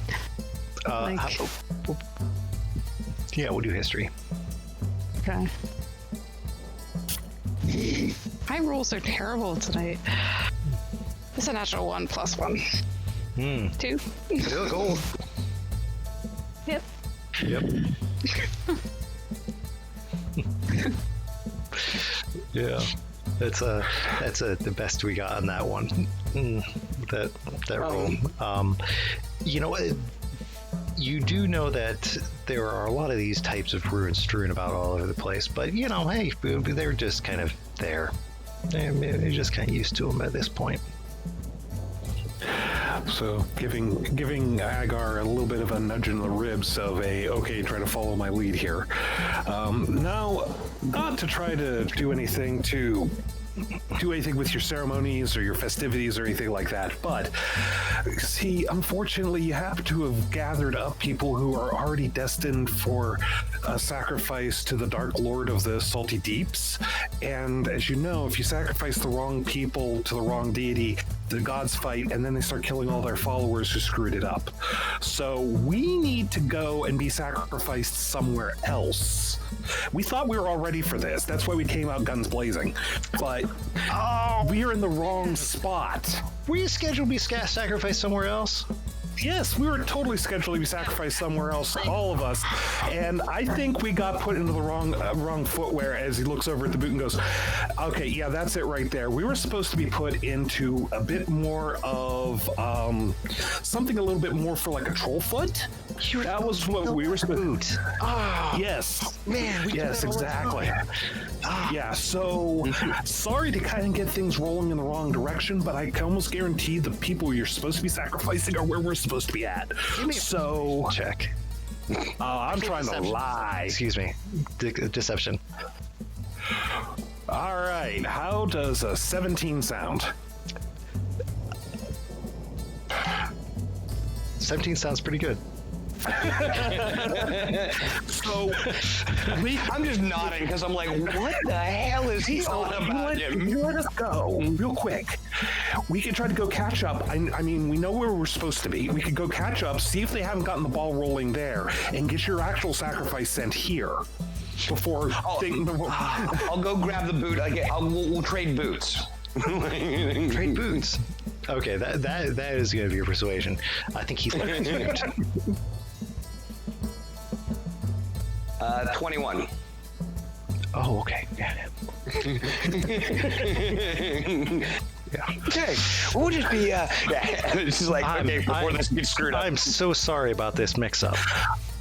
Yeah, we'll do history. Okay. My rolls are terrible tonight. It's a natural 1 + 1. 2. You look old. Yep. Yep. Yeah. That's the best we got on that one. That roll. You know, you do know that there are a lot of these types of ruins strewn about all over the place, but you know, hey, they're just kind of there. They're just kind of used to them at this point. So giving Agar a little bit of a nudge in the ribs of okay, try to follow my lead here. Now, not to try to do anything with your ceremonies or your festivities or anything like that, but see, unfortunately, you have to have gathered up people who are already destined for a sacrifice to the Dark Lord of the Salty Deeps. And as you know, if you sacrifice the wrong people to the wrong deity, the gods fight, and then they start killing all their followers who screwed it up. So we need to go and be sacrificed somewhere else. We thought we were all ready for this. That's why we came out guns blazing. But we are in the wrong spot. Were you scheduled to be sacrificed somewhere else? Yes, we were totally scheduled to be sacrificed somewhere else, all of us. And I think we got put into the wrong footwear as he looks over at the boot and goes, okay, yeah, that's it right there. We were supposed to be put into a bit more of something a little bit more for like a troll foot. That was what we were supposed to. Yes. Man. Yes, exactly. Yeah, so sorry to kind of get things rolling in the wrong direction, but I can almost guarantee the people you're supposed to be sacrificing are where we're supposed to be at. So check. I'm trying to Deception. lie. Excuse me. Deception. All right, how does a 17 sound? 17 sounds pretty good. So I'm just nodding because I'm like, what the hell is he on about? you let us go real quick. We could try to go catch up. I mean, we know where we're supposed to be. We could go catch up, see if they haven't gotten the ball rolling there, and get your actual sacrifice sent here before. I'll go grab the boot. We'll trade boots. Trade boots. Okay, that is going to be a persuasion. I think he's like 21. Oh, okay. Yeah. Okay, we'll just be. It's just like before this gets screwed up. I'm so sorry about this mix-up.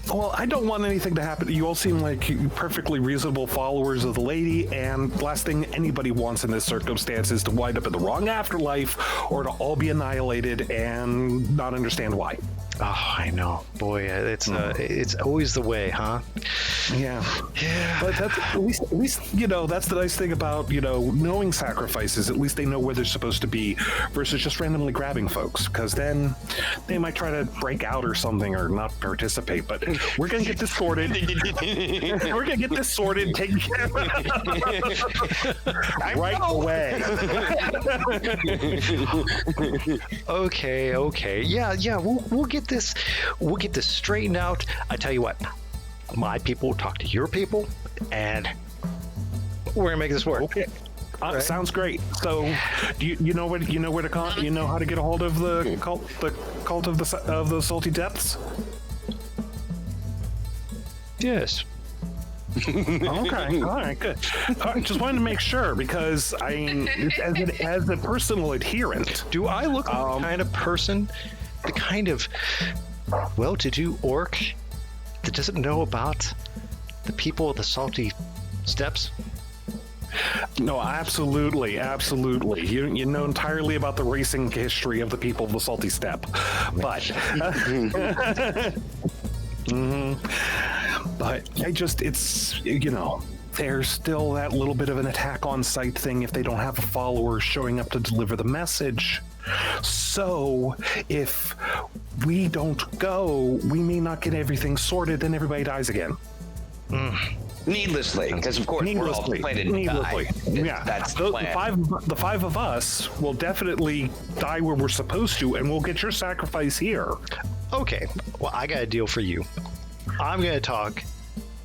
Well, I don't want anything to happen. You all seem like perfectly reasonable followers of the lady, and the last thing anybody wants in this circumstance is to wind up in the wrong afterlife or to all be annihilated and not understand why. Oh, I know. Boy, it's always the way, huh? Yeah. But that's at least that's the nice thing about knowing sacrifices. At least they know where they're supposed to be versus just randomly grabbing folks, because then they might try to break out or something or not participate. But we're gonna get this sorted. We're gonna get this sorted, taken care of right away. Okay. Yeah. We'll get this straightened out. I tell you what, my people talk to your people, and we're gonna make this work. Okay. Right. Sounds great. So, do you know where to call? You know how to get a hold of the cult of the Salty Depths? Yes. Okay. All right. Good. Just wanted to make sure because as a personal adherent, Do I look like the kind of person, the kind of well-to-do orc that doesn't know about the people of the Salty Steps? No, absolutely. You know entirely about the racing history of the people of the Salty Steppe, but but there's still that little bit of an attack on site thing if they don't have a follower showing up to deliver the message. So if we don't go, we may not get everything sorted, then everybody dies again. Needlessly, because of course we're all slated to die. Yeah, That's the plan. The five of us will definitely die where we're supposed to, and we'll get your sacrifice here. Okay, well, I got a deal for you. I'm going to talk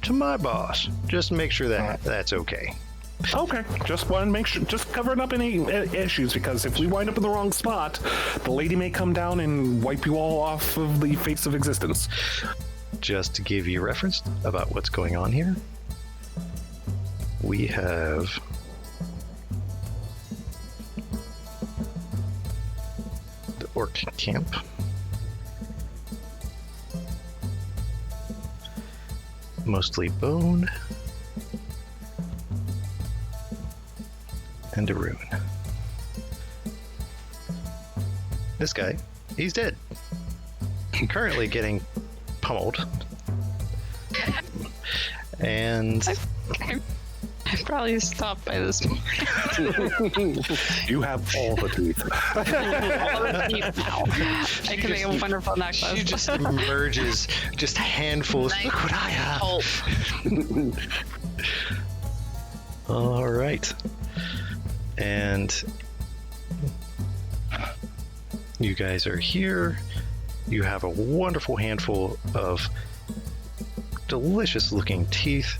to my boss. Just to make sure that that's okay. Okay, just want to make sure, just covering up any issues, because if we wind up in the wrong spot, the lady may come down and wipe you all off of the face of existence. Just to give you a reference about what's going on here, we have the orc camp. Mostly bone and a rune. This guy, he's dead. Currently getting pummeled. And I probably stopped by this point. You have all the teeth. I can make a wonderful necklace. she just emerges, just handfuls. Nice. Look what I have. Pulp. All right. And you guys are here. You have a wonderful handful of delicious looking teeth.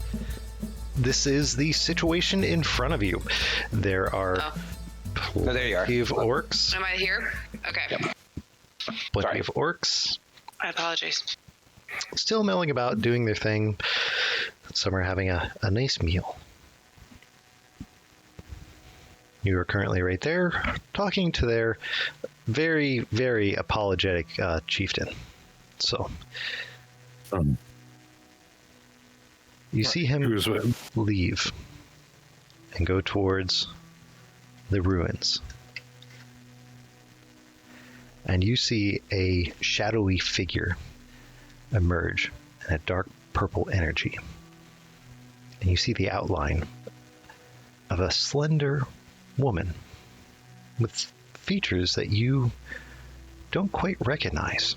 This is the situation in front of you. There are Oh, there you are. plenty of orcs. Am I here? Okay. Plenty Sorry. of orcs. I apologize. Still milling about, doing their thing. Some are having a nice meal. You are currently right there, talking to their very, very apologetic chieftain. So, you see him Who's with? leave and go towards the ruins. And you see a shadowy figure emerge in a dark purple energy. And you see the outline of a slender woman with features that you don't quite recognize.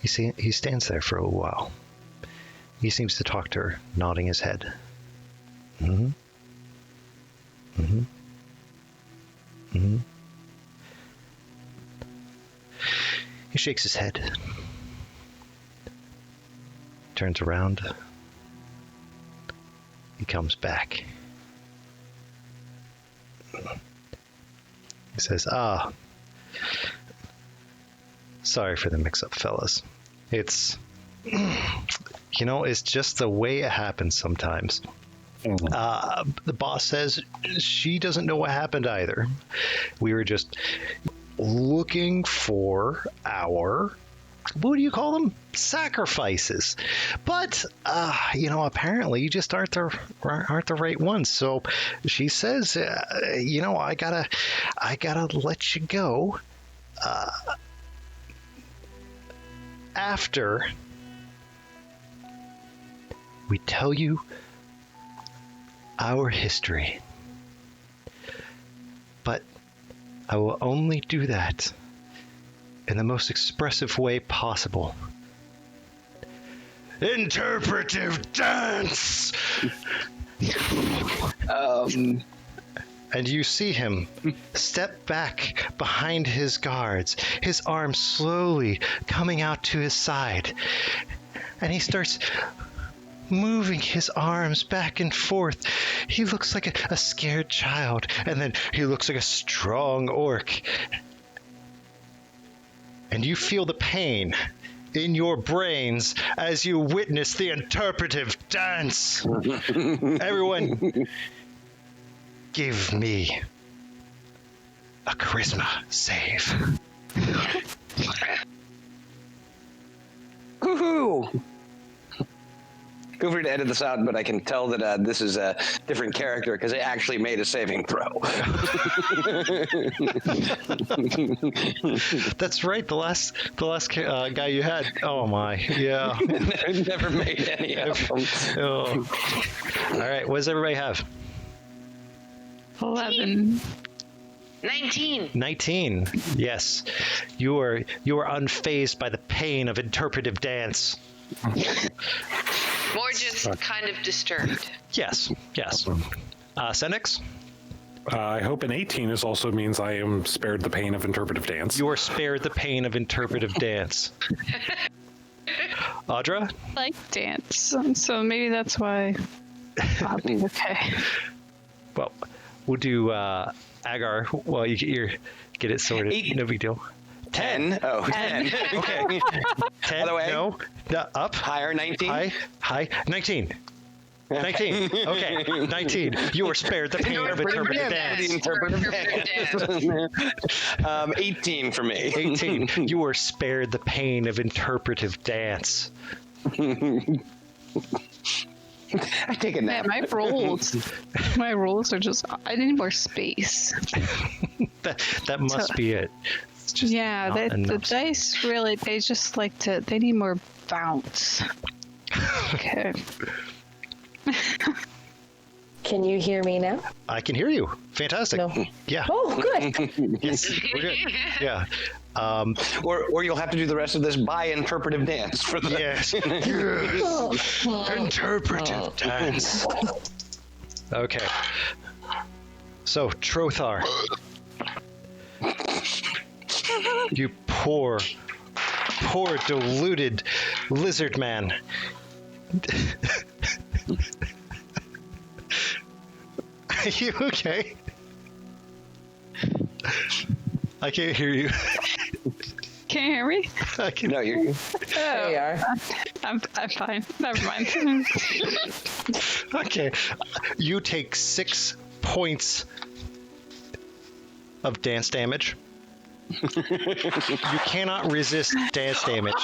He stands there for a while. He seems to talk to her, nodding his head. Mm-hmm. Mm-hmm. Mm-hmm. He shakes his head. Turns around. He comes back. He says, sorry for the mix-up, fellas. It's, it's just the way it happens sometimes. The boss says she doesn't know what happened either. We were just looking for our, what do you call them? Sacrifices. But, apparently you just aren't the right ones. So she says, I gotta let you go. After we tell you our history. But I will only do that in the most expressive way possible. Interpretive dance! And you see him step back behind his guards, his arms slowly coming out to his side. And he starts moving his arms back and forth. He looks like a scared child, and then he looks like a strong orc. And you feel the pain in your brains as you witness the interpretive dance. Everyone, give me a charisma save. Woohoo! Feel free to edit this out, but I can tell that this is a different character because they actually made a saving throw. That's right. The last guy you had. Oh my, yeah. Never made any of them. Oh. All right. What does everybody have? 11. 19. Yes. You are unfazed by the pain of interpretive dance. More just kind of disturbed. Yes. Senix? I hope an 18 is also means I am spared the pain of interpretive dance. You are spared the pain of interpretive dance. Audra? I like dance, so maybe that's why I'll be okay. Well, we'll do Agar while you get it sorted. 8. No big deal. 10. Oh, 10. Okay. 10. By the way, no, up. higher 19. High. 19. 19. Okay. 19. You are spared the pain of interpretive dance. Interpretive dance. 18 for me. 18. You are spared the pain of interpretive dance. I take a Yeah, nap. my rolls are just. I need more space. That must be it. It's just Yeah, not the enough. dice really. They just like to. They need more bounce. Okay. Can you hear me now? I can hear you. Fantastic. No. Yeah. Oh, good. Yes. We're good. Yeah. Or you'll have to do the rest of this by interpretive dance for the. Yes. Interpretive dance. Okay. So, Trothar. You poor deluded lizard man. Are you okay? I can't hear you. Can you hear me? I can. No, you're. There you are. I'm fine. Never mind. Okay. You take 6 points of dance damage. You cannot resist dance damage.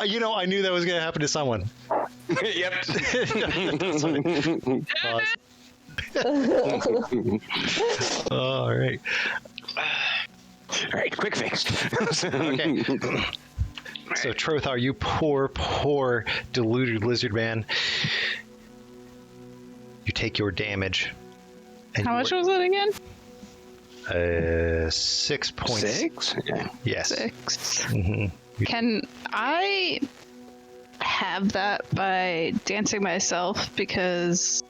You know, I knew that was going to happen to someone. Yep. All right. All right, quick fix. Okay. So, Trothar, you poor deluded lizard man. You take your damage. And How much was it again? 6 points. 6? Okay. Yes. 6. hmm Can I have that by dancing myself? Because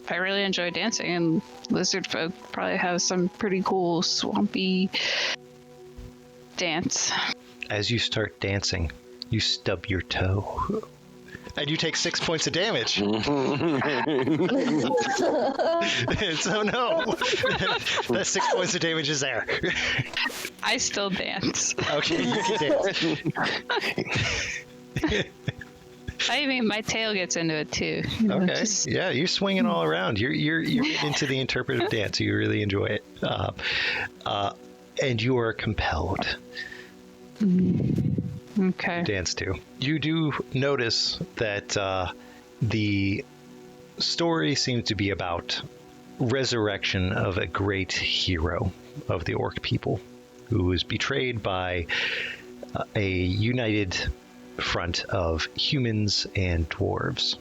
I really enjoy dancing, and lizard folk probably have some pretty cool swampy dance. As you start dancing, you stub your toe. And you take 6 points of damage. So no. That 6 points of damage is there. I still dance. Okay, you can dance. I mean, my tail gets into it too. You know, Okay. just- Yeah, you're swinging all around. You're getting into the interpretive dance. You really enjoy it, and you are compelled Okay. to dance too. You do notice that the story seems to be about resurrection of a great hero of the orc people who was betrayed by a united front of humans and dwarves,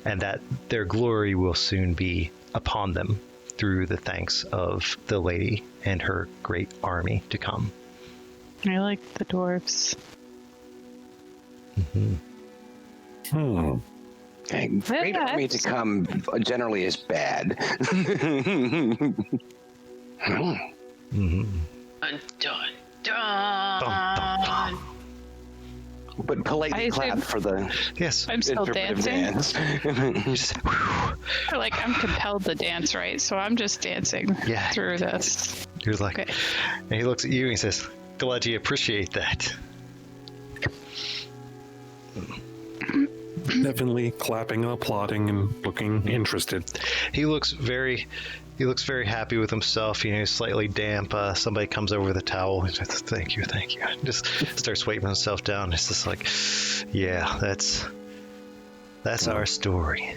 and that their glory will soon be upon them through the thanks of the lady and her great army to come. I like the dwarves. Okay, great army to come generally is bad. Mm-hmm. Dun, dun, Dum, dum, dun. But politely I clap assume- for the Yes. I'm still interpretive dancing. dance. Just, whew. Or, like, I'm compelled to dance, right? So I'm just dancing Yeah. through this. You're like, Okay. and he looks at you and he says, "Glad you appreciate that." Definitely clapping and applauding and looking interested. He looks very happy with himself. You know, he's slightly damp. Somebody comes over with a towel. He says, thank you. Just starts wiping himself down. It's just like, yeah, that's our story.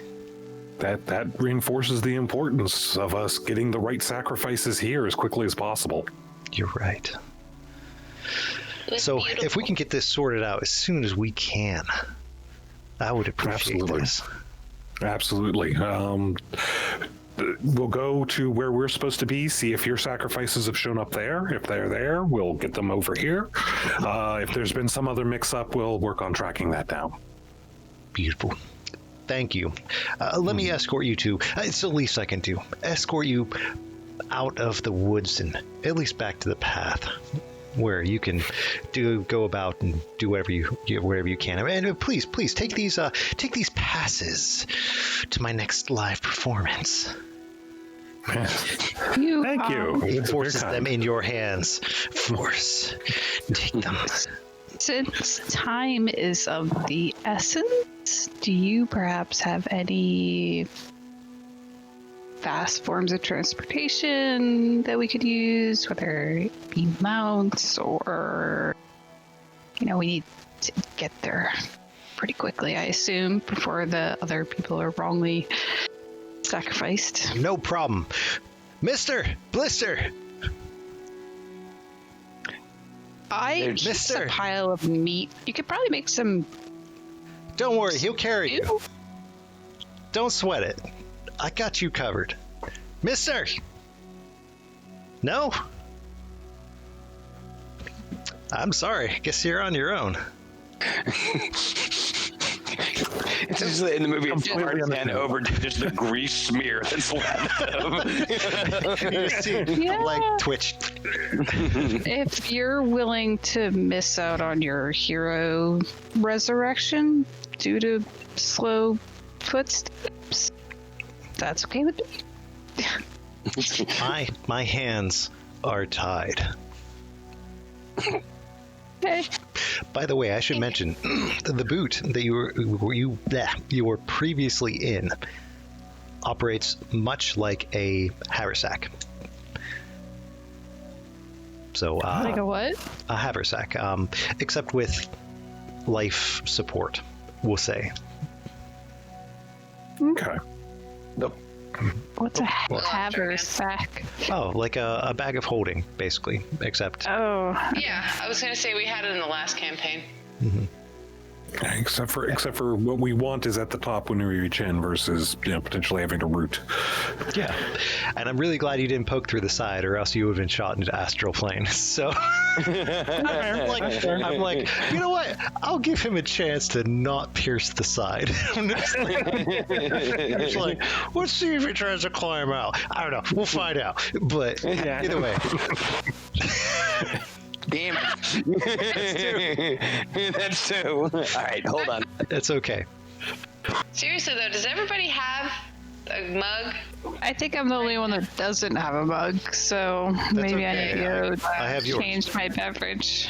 That reinforces the importance of us getting the right sacrifices here as quickly as possible. You're right. It was So beautiful. if we can get this sorted out as soon as we can, I would appreciate Absolutely. this. Absolutely. We'll go to where we're supposed to be, see if your sacrifices have shown up there. If they're there, we'll get them over here. If there's been some other mix-up, we'll work on tracking that down. Beautiful. Thank you. Let me escort you to. It's the least I can do. Escort you out of the woods and at least back to the path, where you can go about and do whatever you can. And please take these passes to my next live performance. Thank you. He It's forces very them kind. in your hands. Force. Take them. Since time is of the essence, do you perhaps have any fast forms of transportation that we could use, whether it be mounts or, we need to get there pretty quickly, I assume, before the other people are wrongly sacrificed. No problem. Mr. Blister! He's Mister. a pile of meat. You could probably make some. Don't worry, he'll carry you. Ew. Don't sweat it. I got you covered. Mister! No? I'm sorry. Guess you're on your own. It's just in the movie, it's Completely hard to understand. over just the grease smear that's left of. You see, Yeah. like, twitch. If you're willing to miss out on your hero resurrection due to slow footsteps, that's okay with me. My hands are tied. Okay. By the way, I should mention the boot that you were previously in operates much like a haversack. So Like a what? a haversack, except with life support, we'll say. Okay. What's a haversack? Oh, like a bag of holding, basically, except Oh, Yeah, I was gonna say we had it in the last campaign. Except for what we want is at the top when we reach in versus potentially having to root. yeah. And I'm really glad you didn't poke through the side, or else you would have been shot into astral plane. So I'm like, you know what? I'll give him a chance to not pierce the side. I'm just like, let's see if he tries to climb out. I don't know. We'll find out. But either way. Damn it. That's two. All right, hold on. It's okay. Seriously though, does everybody have a mug? I think I'm the only one that doesn't have a mug, so maybe I need okay. to go I have yours. change my beverage.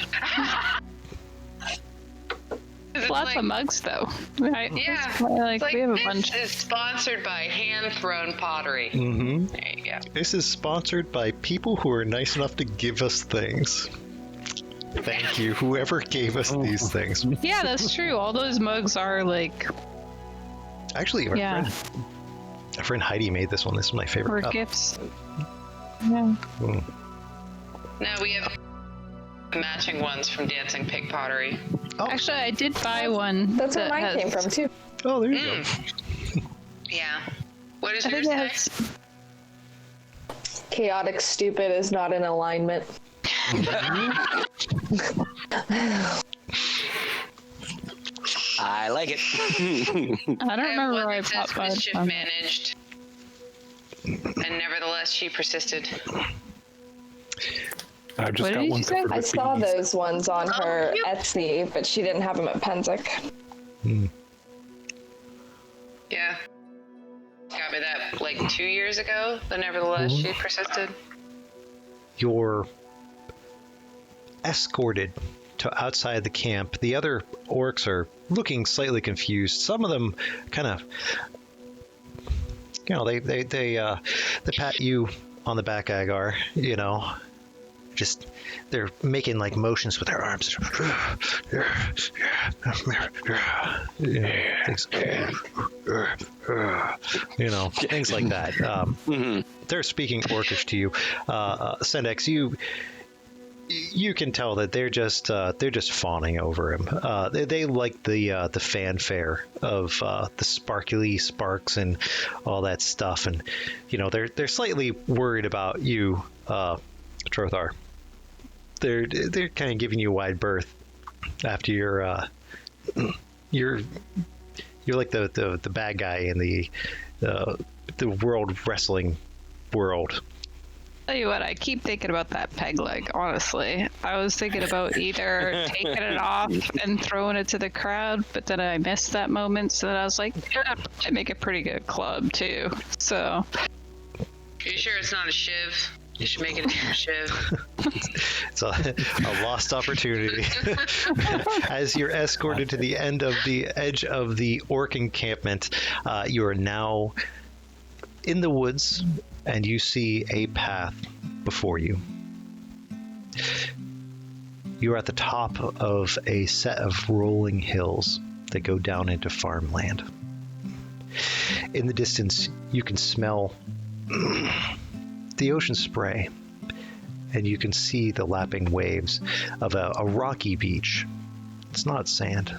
It's Lots like, of mugs, though. Right? Yeah, Like, it's like we have a this bunch. is sponsored by Hand Thrown Pottery. Mm-hmm. There you go. This is sponsored by people who are nice enough to give us things. Thank you, whoever gave us these things. Yeah, that's true. All those mugs are like Actually, our friend Heidi made this one. This is my favorite for cup. gifts. Yeah. Mm. No, we have matching ones from Dancing Pig Pottery. Oh, Actually, I did buy one. That's where that mine came has- from too. oh, there you go. Yeah. What does I yours think say? it has. Chaotic stupid is not in alignment. I like it. I don't I have remember one where I that bought says mine mischief from. managed. And nevertheless, she persisted. I've just What got did one you say? covered I with saw bees. those ones on Oh, her cute. Etsy, but she didn't have them at Penzic. Yeah. Got me that like 2 years ago, but nevertheless, she persisted. You're escorted to outside the camp. The other orcs are looking slightly confused. Some of them kind of, they pat you on the back, Agar. Just they're making like motions with their arms. Things like that. They're speaking Orcish to you. Sendex, you can tell that they're just fawning over him. They like the fanfare of the sparkly sparks and all that stuff, and they're slightly worried about you, Trothar. They're kind of giving you wide berth after your You're like the bad guy in the world wrestling world. Tell you what, I keep thinking about that peg leg, honestly. I was thinking about either taking it off and throwing it to the crowd, but then I missed that moment, so then I was like, yeah, I make a pretty good club, too. So. Are you sure it's not a shiv? You should make it a shiv. It's a lost opportunity. As you're escorted to the end of the edge of the orc encampment, you are now in the woods, and you see a path before you. You are at the top of a set of rolling hills that go down into farmland. In the distance, you can smell the ocean spray, and you can see the lapping waves of a rocky beach. It's not sand.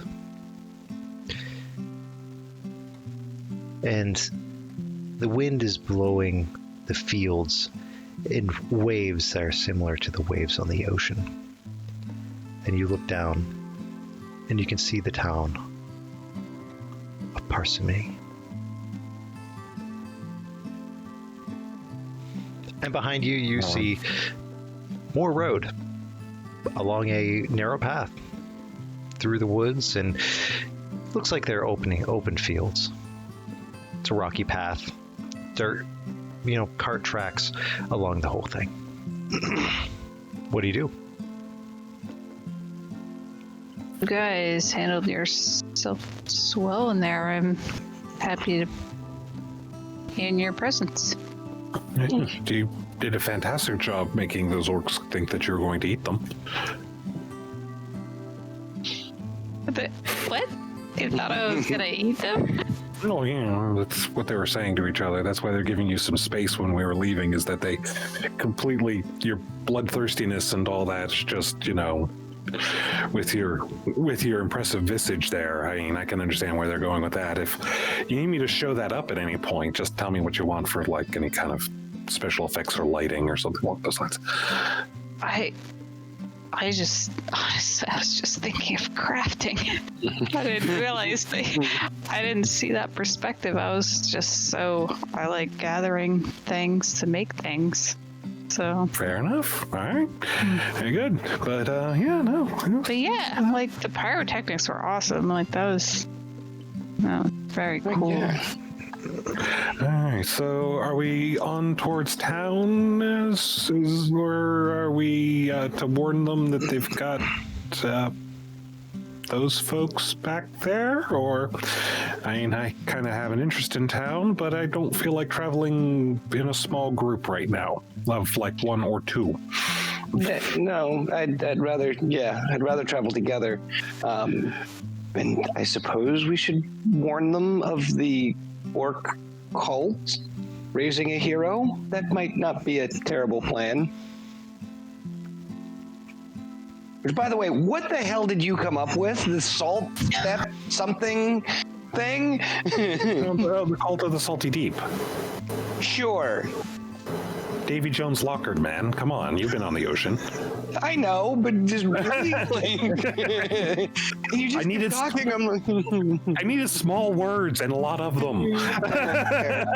And the wind is blowing the fields in waves that are similar to the waves on the ocean. And you look down, and you can see the town of Parsimony. And behind you, you see more road along a narrow path through the woods, and it looks like they're open fields. It's a rocky path, dirt, cart tracks along the whole thing. What do you do? You guys handled yourself swell in there. I'm happy to be in your presence. You did a fantastic job making those orcs think that you're going to eat them. What? You thought I was gonna eat them? Oh, yeah, that's what they were saying to each other. That's why they're giving you some space when we were leaving, is that they completely, your bloodthirstiness and all that's just, with your impressive visage there. I mean, I can understand where they're going with that. If you need me to show that up at any point, just tell me what you want for, like, any kind of special effects or lighting or something along those lines. I was just thinking of crafting. I didn't realize I didn't see that perspective. I like gathering things to make things. So fair enough. All right, very good. But But yeah, like the pyrotechnics were awesome. Like that was very cool. Yeah. All right, so are we on towards town, or are we to warn them that they've got those folks back there? Or, I mean, I kind of have an interest in town, but I don't feel like traveling in a small group right now, of like one or two. No, I'd rather travel together. And I suppose we should warn them of the orc cult raising a hero. That might not be a terrible plan. Which, by the way, what the hell did you come up with? The salt step something thing? The cult of the Salty Deep. Sure. Davy Jones Lockhart, man. Come on, you've been on the ocean. I know, but just really, like, you just keep talking. I'm like, I needed small words and a lot of them.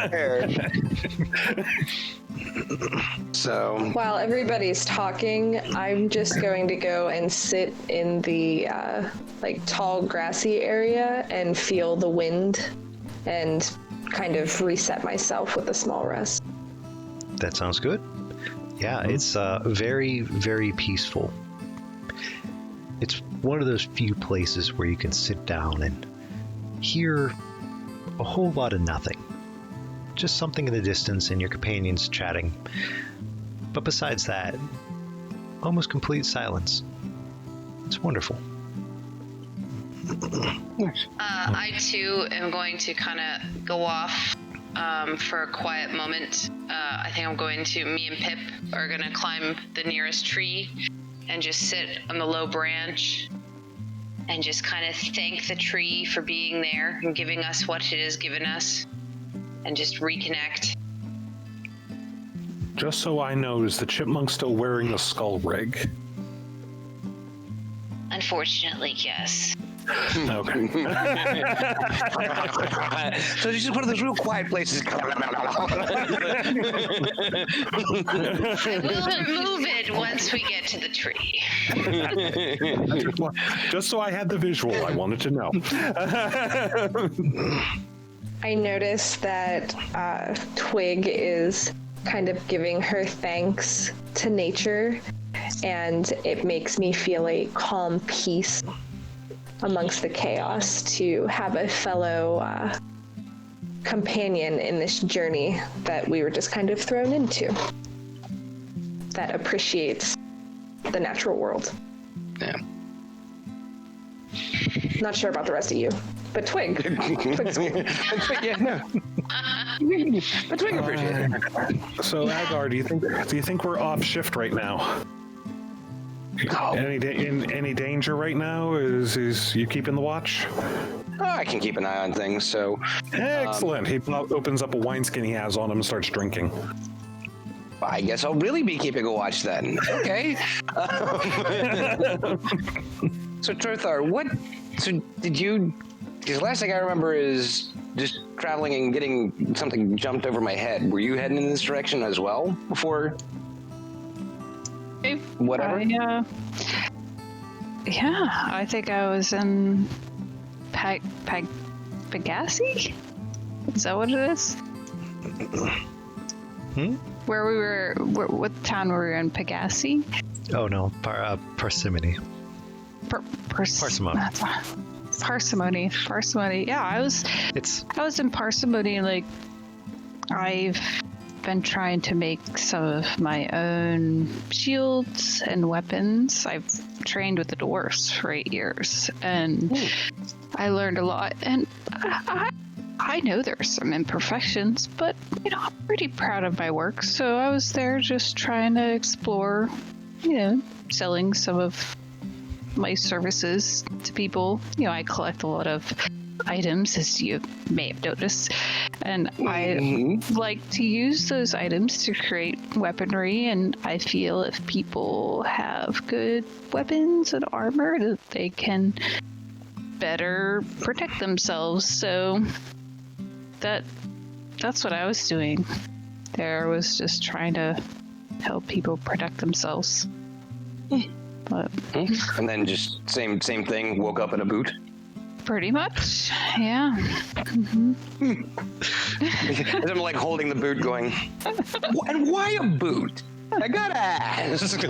fair. So While everybody's talking, I'm just going to go and sit in the tall grassy area and feel the wind and kind of reset myself with a small rest. That sounds good. Yeah, it's very, very peaceful. It's one of those few places where you can sit down and hear a whole lot of nothing. Just something in the distance and your companions chatting. But besides that, almost complete silence. It's wonderful. I too am going to kind of go off for a quiet moment. I think me and Pip are going to climb the nearest tree and just sit on the low branch and just kind of thank the tree for being there and giving us what it has given us and just reconnect. Just so I know, is the chipmunk still wearing the skull rig? Unfortunately, yes. Okay. So it's just one of those real quiet places. We'll remove it once we get to the tree. Just so I had the visual, I wanted to know. I noticed that Twig is kind of giving her thanks to nature, and it makes me feel a calm peace amongst the chaos to have a fellow companion in this journey that we were just kind of thrown into that appreciates the natural world. Yeah. Not sure about the rest of you, but Twig. Twig's cool. Yeah, no. But Twig appreciates it. So Agar, do you think we're off shift right now? Oh. Any danger right now? Is you keeping the watch? Oh, I can keep an eye on things, so... Excellent. He opens up a wineskin he has on him and starts drinking. I guess I'll really be keeping a watch then. Okay. So, Trothar, did you... Because the last thing I remember is just traveling and getting something jumped over my head. Were you heading in this direction as well before... Whatever? Yeah, I think I was in Pegassi? Is that what it is? Where we were, what town were we in? Pegassi? Oh no, parsimony. Parsimony. Parsimony. Yeah, I was in Parsimony. Like, I've been trying to make some of my own shields and weapons. I've trained with the dwarves for 8 years, and I learned a lot. And I know there are some imperfections, but I'm pretty proud of my work. So I was there just trying to explore, selling some of my services to people. I collect a lot of items, as you may have noticed, and I like to use those items to create weaponry, and I feel if people have good weapons and armor, that they can better protect themselves. So that's what I was doing there, was just trying to help people protect themselves. But and then just same thing, woke up in a boot? pretty much, yeah. As I'm like holding the boot going, and why a boot? I gotta ask.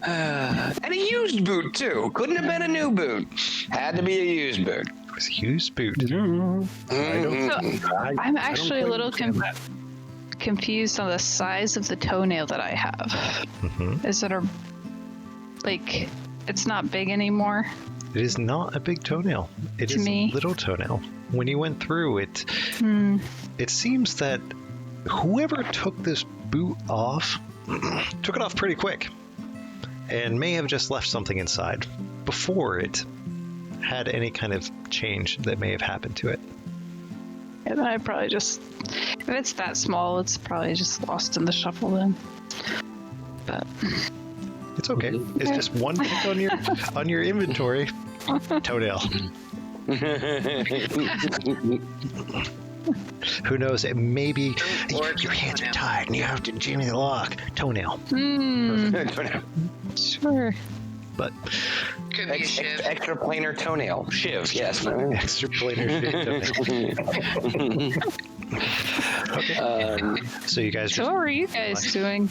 And a used boot too. Couldn't have been a new boot. Had to be a used boot. It was a used boot. I'm actually a little confused on the size of the toenail that I have. Is it it's not big anymore? It is not a big toenail. It is a little toenail. When you went through it, it seems that whoever took this boot off took it off pretty quick and may have just left something inside before it had any kind of change that may have happened to it. And then I probably just, if it's that small, it's probably just lost in the shuffle then. But it's okay. It's just one thing on your inventory. Toenail. Who knows? Maybe your hands are tied and you have to jimmy the lock. Toenail. Toenail. Sure. But Could be a shiv. Extra planar toenail. Shiv, yes. extra planar toenail. Okay. So you guys. So what were you guys doing?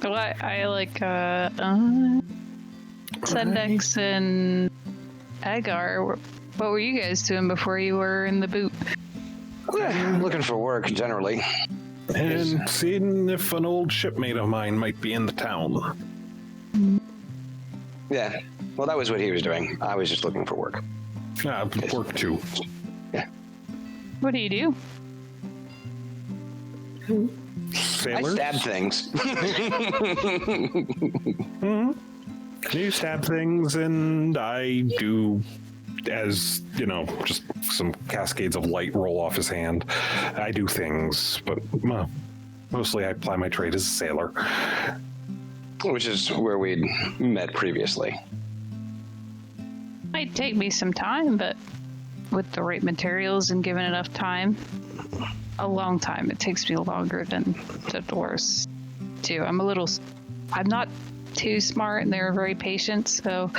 Well, I like Sendex and Agar. What were you guys doing before you were in the boot? I'm looking for work generally. And seeing if an old shipmate of mine might be in the town. Yeah. Well, that was what he was doing. I was just looking for work. Work too. Yeah. What do you do? Sailors? I stab things. You stab things, and I do, as just some cascades of light roll off his hand. I do things, but mostly I ply my trade as a sailor. Which is where we'd met previously. Might take me some time, but with the right materials and given enough time, a long time. It takes me longer than the dwarves do. I'm not too smart, and they're very patient, so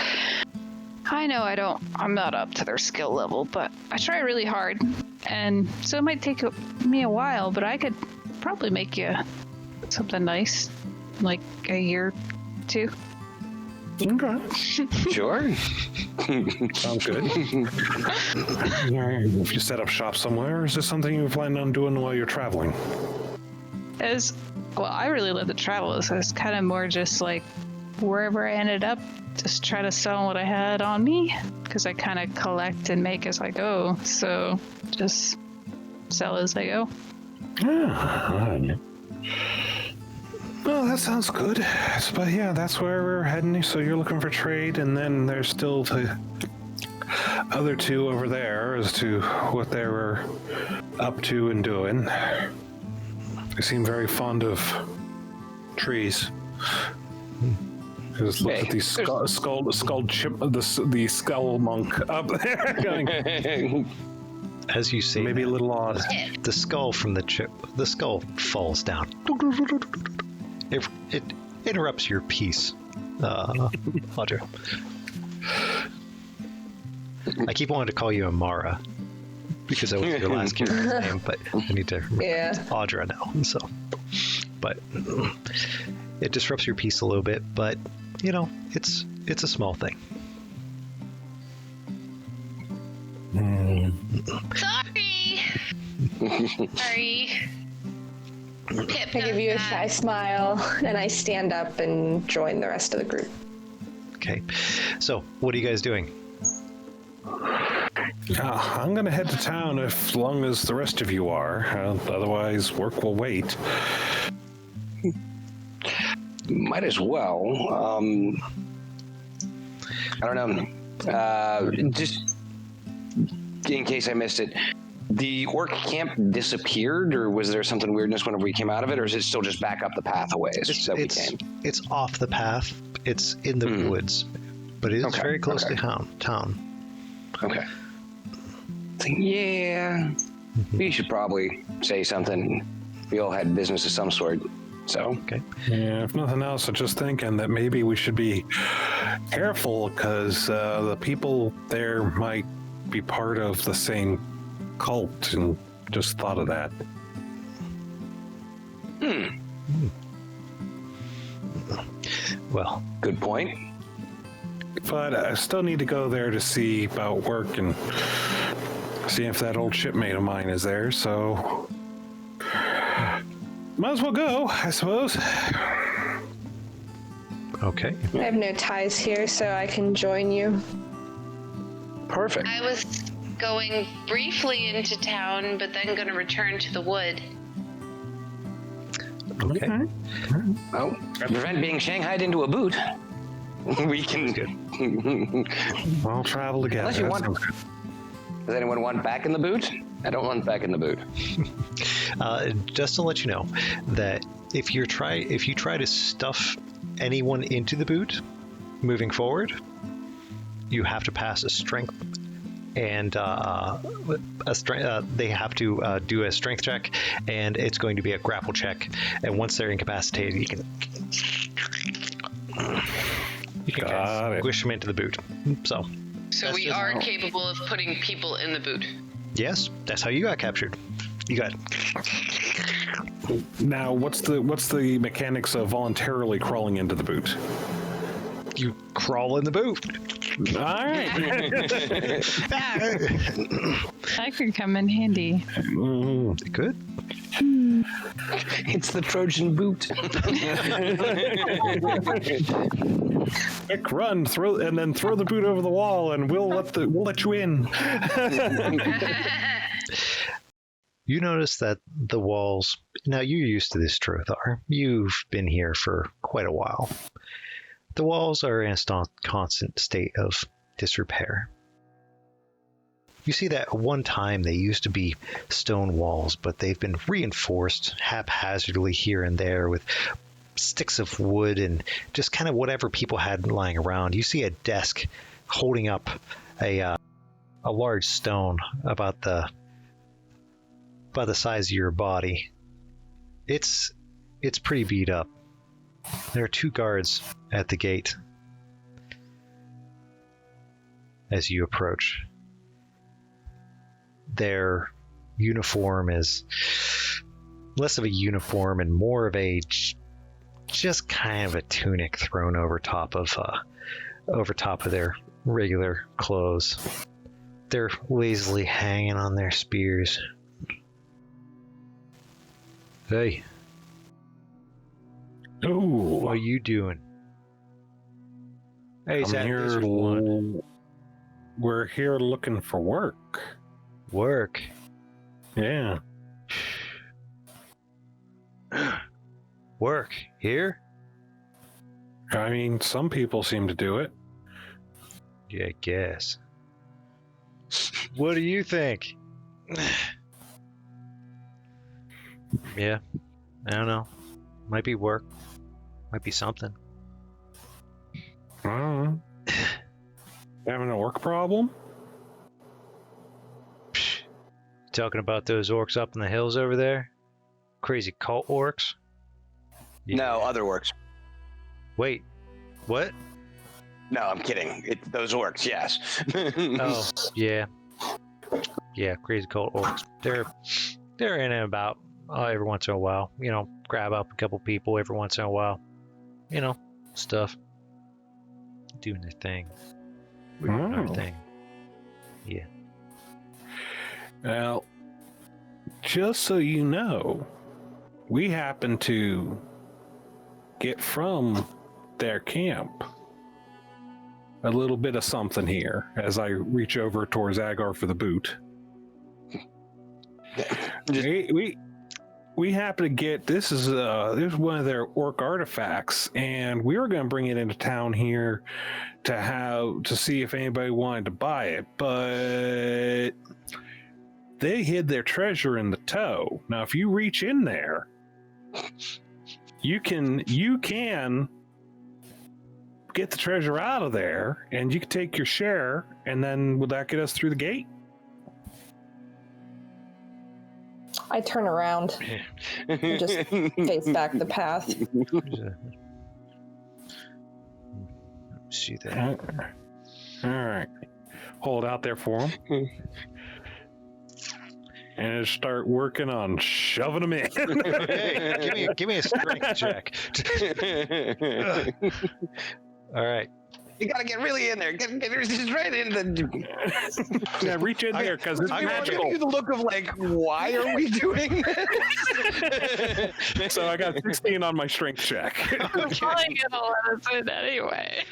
I know I'm not up to their skill level, but I try really hard, and so it might take me a while, but I could probably make you something nice, like a year, 2. Okay. Sure. Sounds good. If you set up shop somewhere, is this something you plan on doing while you're traveling? Well, I really love to travel, so it's kind of more just like wherever I ended up, just try to sell what I had on me, because I kind of collect and make as I go, so just sell as I go. Yeah. Well, that sounds good. But yeah, that's where we're heading. So you're looking for trade, and then there's still the other 2 over there as to what they were up to and doing. They seem very fond of trees. Just look at the the skull monk up there. Going, As you say, maybe a little odd. the skull from the skull falls down. It interrupts your peace, Audra. I keep wanting to call you Amara because that was your last character's name, but I need to remember it's Audra now. So, but it disrupts your peace a little bit. But you know, it's a small thing. Sorry. Pip I give you a does shy smile, and I stand up and join the rest of the group. Okay, so what are you guys doing? I'm going to head to town as long as the rest of you are. Otherwise, work will wait. Might as well. I don't know. Just in case I missed it, the orc camp disappeared, or was there something weirdness whenever we came out of it, or is it still just back up the path a ways that we came? It's off the path. It's in the woods, but it is very close to town. Okay. Yeah, we should probably say something. We all had business of some sort, so. Okay. Yeah, if nothing else, I'm just thinking that maybe we should be careful because the people there might be part of the same cult, and just thought of that. Well, good point. But I still need to go there to see about work and see if that old shipmate of mine is there, so might as well go, I suppose. okay. I have no ties here, so I can join you. Perfect. I was going briefly into town, but then going to return to the wood. Okay. Well, to prevent being shanghaied into a boot, we can. We'll travel together. Unless you want. Does anyone want back in the boot? I don't want back in the boot. Just to let you know that if you try to stuff anyone into the boot, moving forward, you have to pass a strength, and they have to do a strength check, and it's going to be a grapple check. And once they're incapacitated, you can squish them into the boot. So we are capable of putting people in the boot. yes, that's how you got captured. You got. Now, what's the mechanics of voluntarily crawling into the boot? You crawl in the boot. All right. That could come in handy. Good. It's the Trojan boot. Quick, run, throw the boot over the wall, and we'll let you in. You notice that the walls. Now you're used to this, Trothar. You've been here for quite a while. The walls are in a constant state of disrepair. You see that at one time they used to be stone walls, but they've been reinforced haphazardly here and there with sticks of wood and just kind of whatever people had lying around. You see a desk holding up a large stone about the size of your body. It's pretty beat up. There are 2 guards at the gate as you approach. Their uniform is less of a uniform and more of a just kind of a tunic thrown over top of their regular clothes. They're lazily hanging on their spears. Hey. Ooh, What are you doing? Hey, I'm here. We're here looking for work. Work. Yeah. Work. Here? I mean, some people seem to do it. Yeah, I guess. What do you think? Yeah, I don't know. Might be work. Might be something. I don't know. Having a work problem? Talking about those orcs up in the hills over there? Crazy cult orcs? No, other works. Wait, what? No, I'm kidding. Those orcs, yes. Oh, yeah. Yeah, crazy cult orcs. They're in and about every once in a while. You know, grab up a couple people every once in a while. You know, stuff. Doing their thing. We're doing our Oh. thing. Yeah. Well, just so you know, we happen to get from their camp a little bit of something here as I reach over towards Agar for the boot. We happen to get this is one of their orc artifacts, and we were going to bring it into town here to see if anybody wanted to buy it, but they hid their treasure in the toe. Now, if you reach in there, you can get the treasure out of there, and you can take your share, and then will that get us through the gate? I turn around and just face back the path. See that? All right. Hold out there for them. And just start working on shoving them in. Hey, give me a strength check. All right. You gotta get really in there. Get just right in the. Yeah, reach in there because it's I'm magical. giving you the look of like, why are we doing this? So I got 16 on my strength check. I'm probably gonna let us in anyway.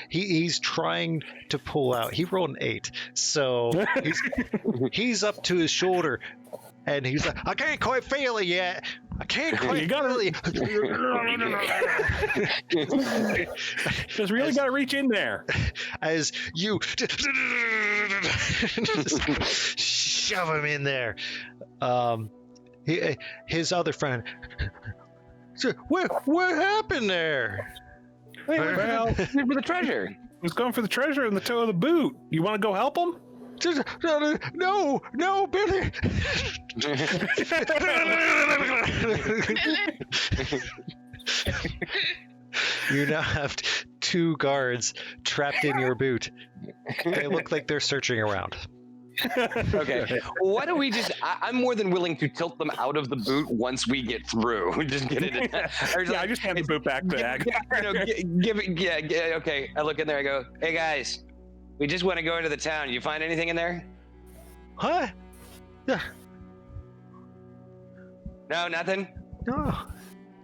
He's trying to pull out. He rolled an 8, so he's up to his shoulder, and he's like, "I can't quite feel it yet. I can't quite feel it." Just really got to reach in there. As you shove him in there, his other friend. What happened there? Well, For the treasure. he's going for the treasure in the toe of the boot. You want to go help him? No, Billy. You now have 2 guards trapped in your boot. They look like they're searching around. Okay. Why don't we just? I'm more than willing to tilt them out of the boot once we get through. Just get it. I just hand the boot back to Ag. Give it. Yeah. Okay. I look in there. I go, "Hey guys, we just want to go into the town. You find anything in there?" Huh? Yeah. No, nothing. No.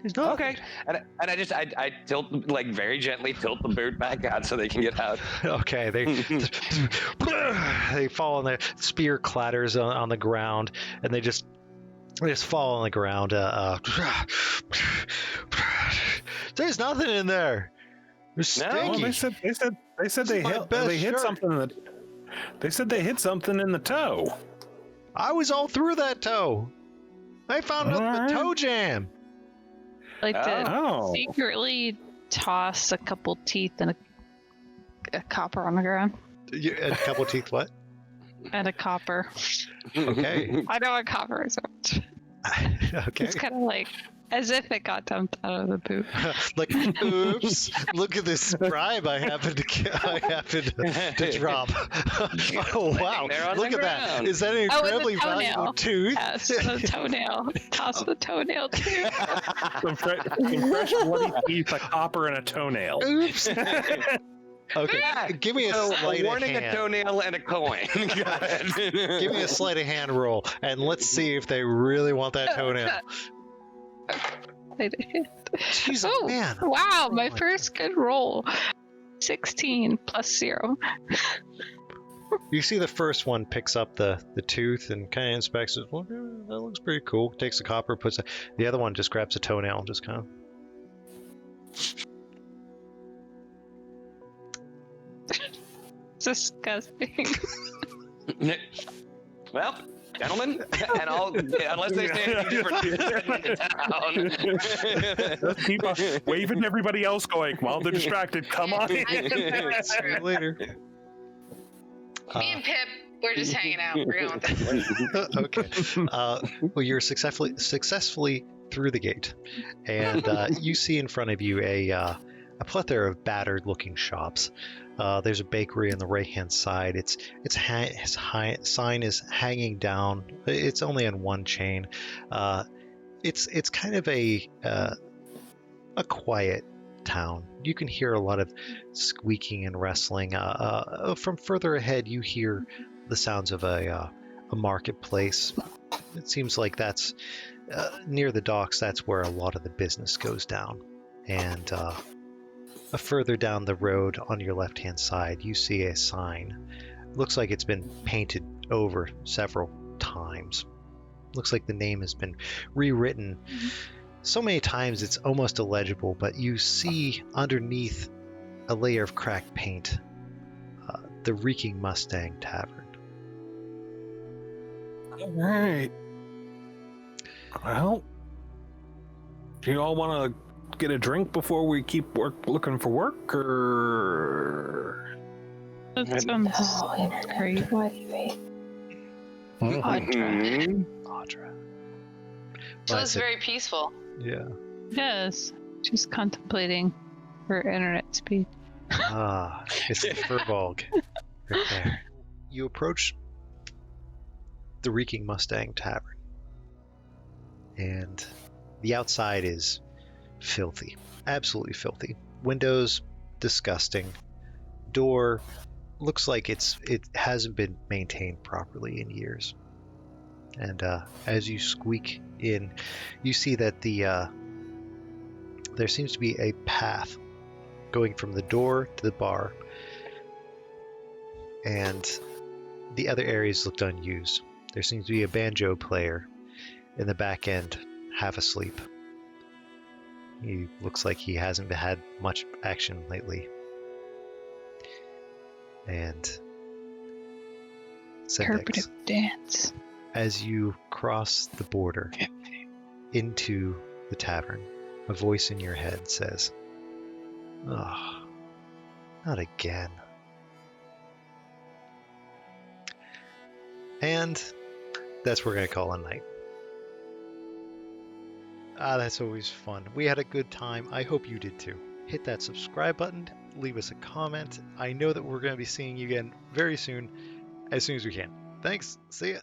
There's nothing. Okay. And I tilt, like, very gently tilt the boot back out so they can get out. Okay, they fall on the spear clatters on the ground, and they just fall on the ground. There's nothing in there. It's stinky. Well, they said they hid something in the. They said they hid something in the toe. I was all through that toe. I found the toe jam. Like to Oh. secretly toss a couple teeth in a a copper on the ground. A couple teeth, what? And a copper. Okay. I know what copper is. Okay. It's kind of like as if it got dumped out of the boot. Like, oops! Look at this bribe I happened to drop. Oh wow! There on Look the at that! ground. Is that an Oh, and the incredibly valuable toenail. tooth? Yes, the toenail. Toss the toenail too. Some fresh bloody teeth, a copper, and a toenail. Oops! Okay, Yeah. give me a So, sleight a of warning, a hand. toenail, and a coin. Go ahead. Give me a sleight of hand roll, and let's see if they really want that toenail. Jeez, Oh, man! wow, my my first good roll. 16 plus 0. You see the first one picks up the tooth and kind of inspects it. Well, that looks pretty cool. Takes the copper, puts it. The other one just grabs a toenail, and just kind of. Disgusting. Well, gentlemen, and all unless they say anything different in town. Let's keep waving everybody else going while they're distracted. Come on. I think that's See you true. later. Me and Pip, we're just hanging out. We're going with Okay. Well, you're successfully through the gate, and you see in front of you a plethora of battered-looking shops. There's a bakery on the right-hand side. Its sign is hanging down. It's only on one chain. It's kind of a quiet town. You can hear a lot of squeaking and wrestling. From further ahead, you hear the sounds of a marketplace. It seems like that's near the docks. That's where a lot of the business goes down. And further down the road on your left-hand side, you see a sign. Looks like it's been painted over several times. Looks like the name has been rewritten so many times it's almost illegible, but you see underneath a layer of cracked paint the Reeking Mustang Tavern. All right. Well, do you all want to get a drink before we keep looking for work, or? That sounds great. Why do you wait? Mhm. Audra. So it's very peaceful. Yeah. Yes, she's contemplating her internet speed. Ah, it's the Furbolg right there. You approach the Reeking Mustang Tavern, and the outside is filthy, absolutely filthy. Windows, disgusting. Door looks like it hasn't been maintained properly in years. And as you squeak in, you see that there seems to be a path going from the door to the bar, and the other areas looked unused. There seems to be a banjo player in the back end, half asleep. He looks like he hasn't had much action lately. And Sendex, Interpretive dance. as you cross the border into the tavern, a voice in your head says, "Oh, not again." And that's what we're going to call a night. That's always fun. We had a good time. I hope you did too. Hit that subscribe button. Leave us a comment. I know that we're going to be seeing you again very soon, as we can. Thanks. See ya.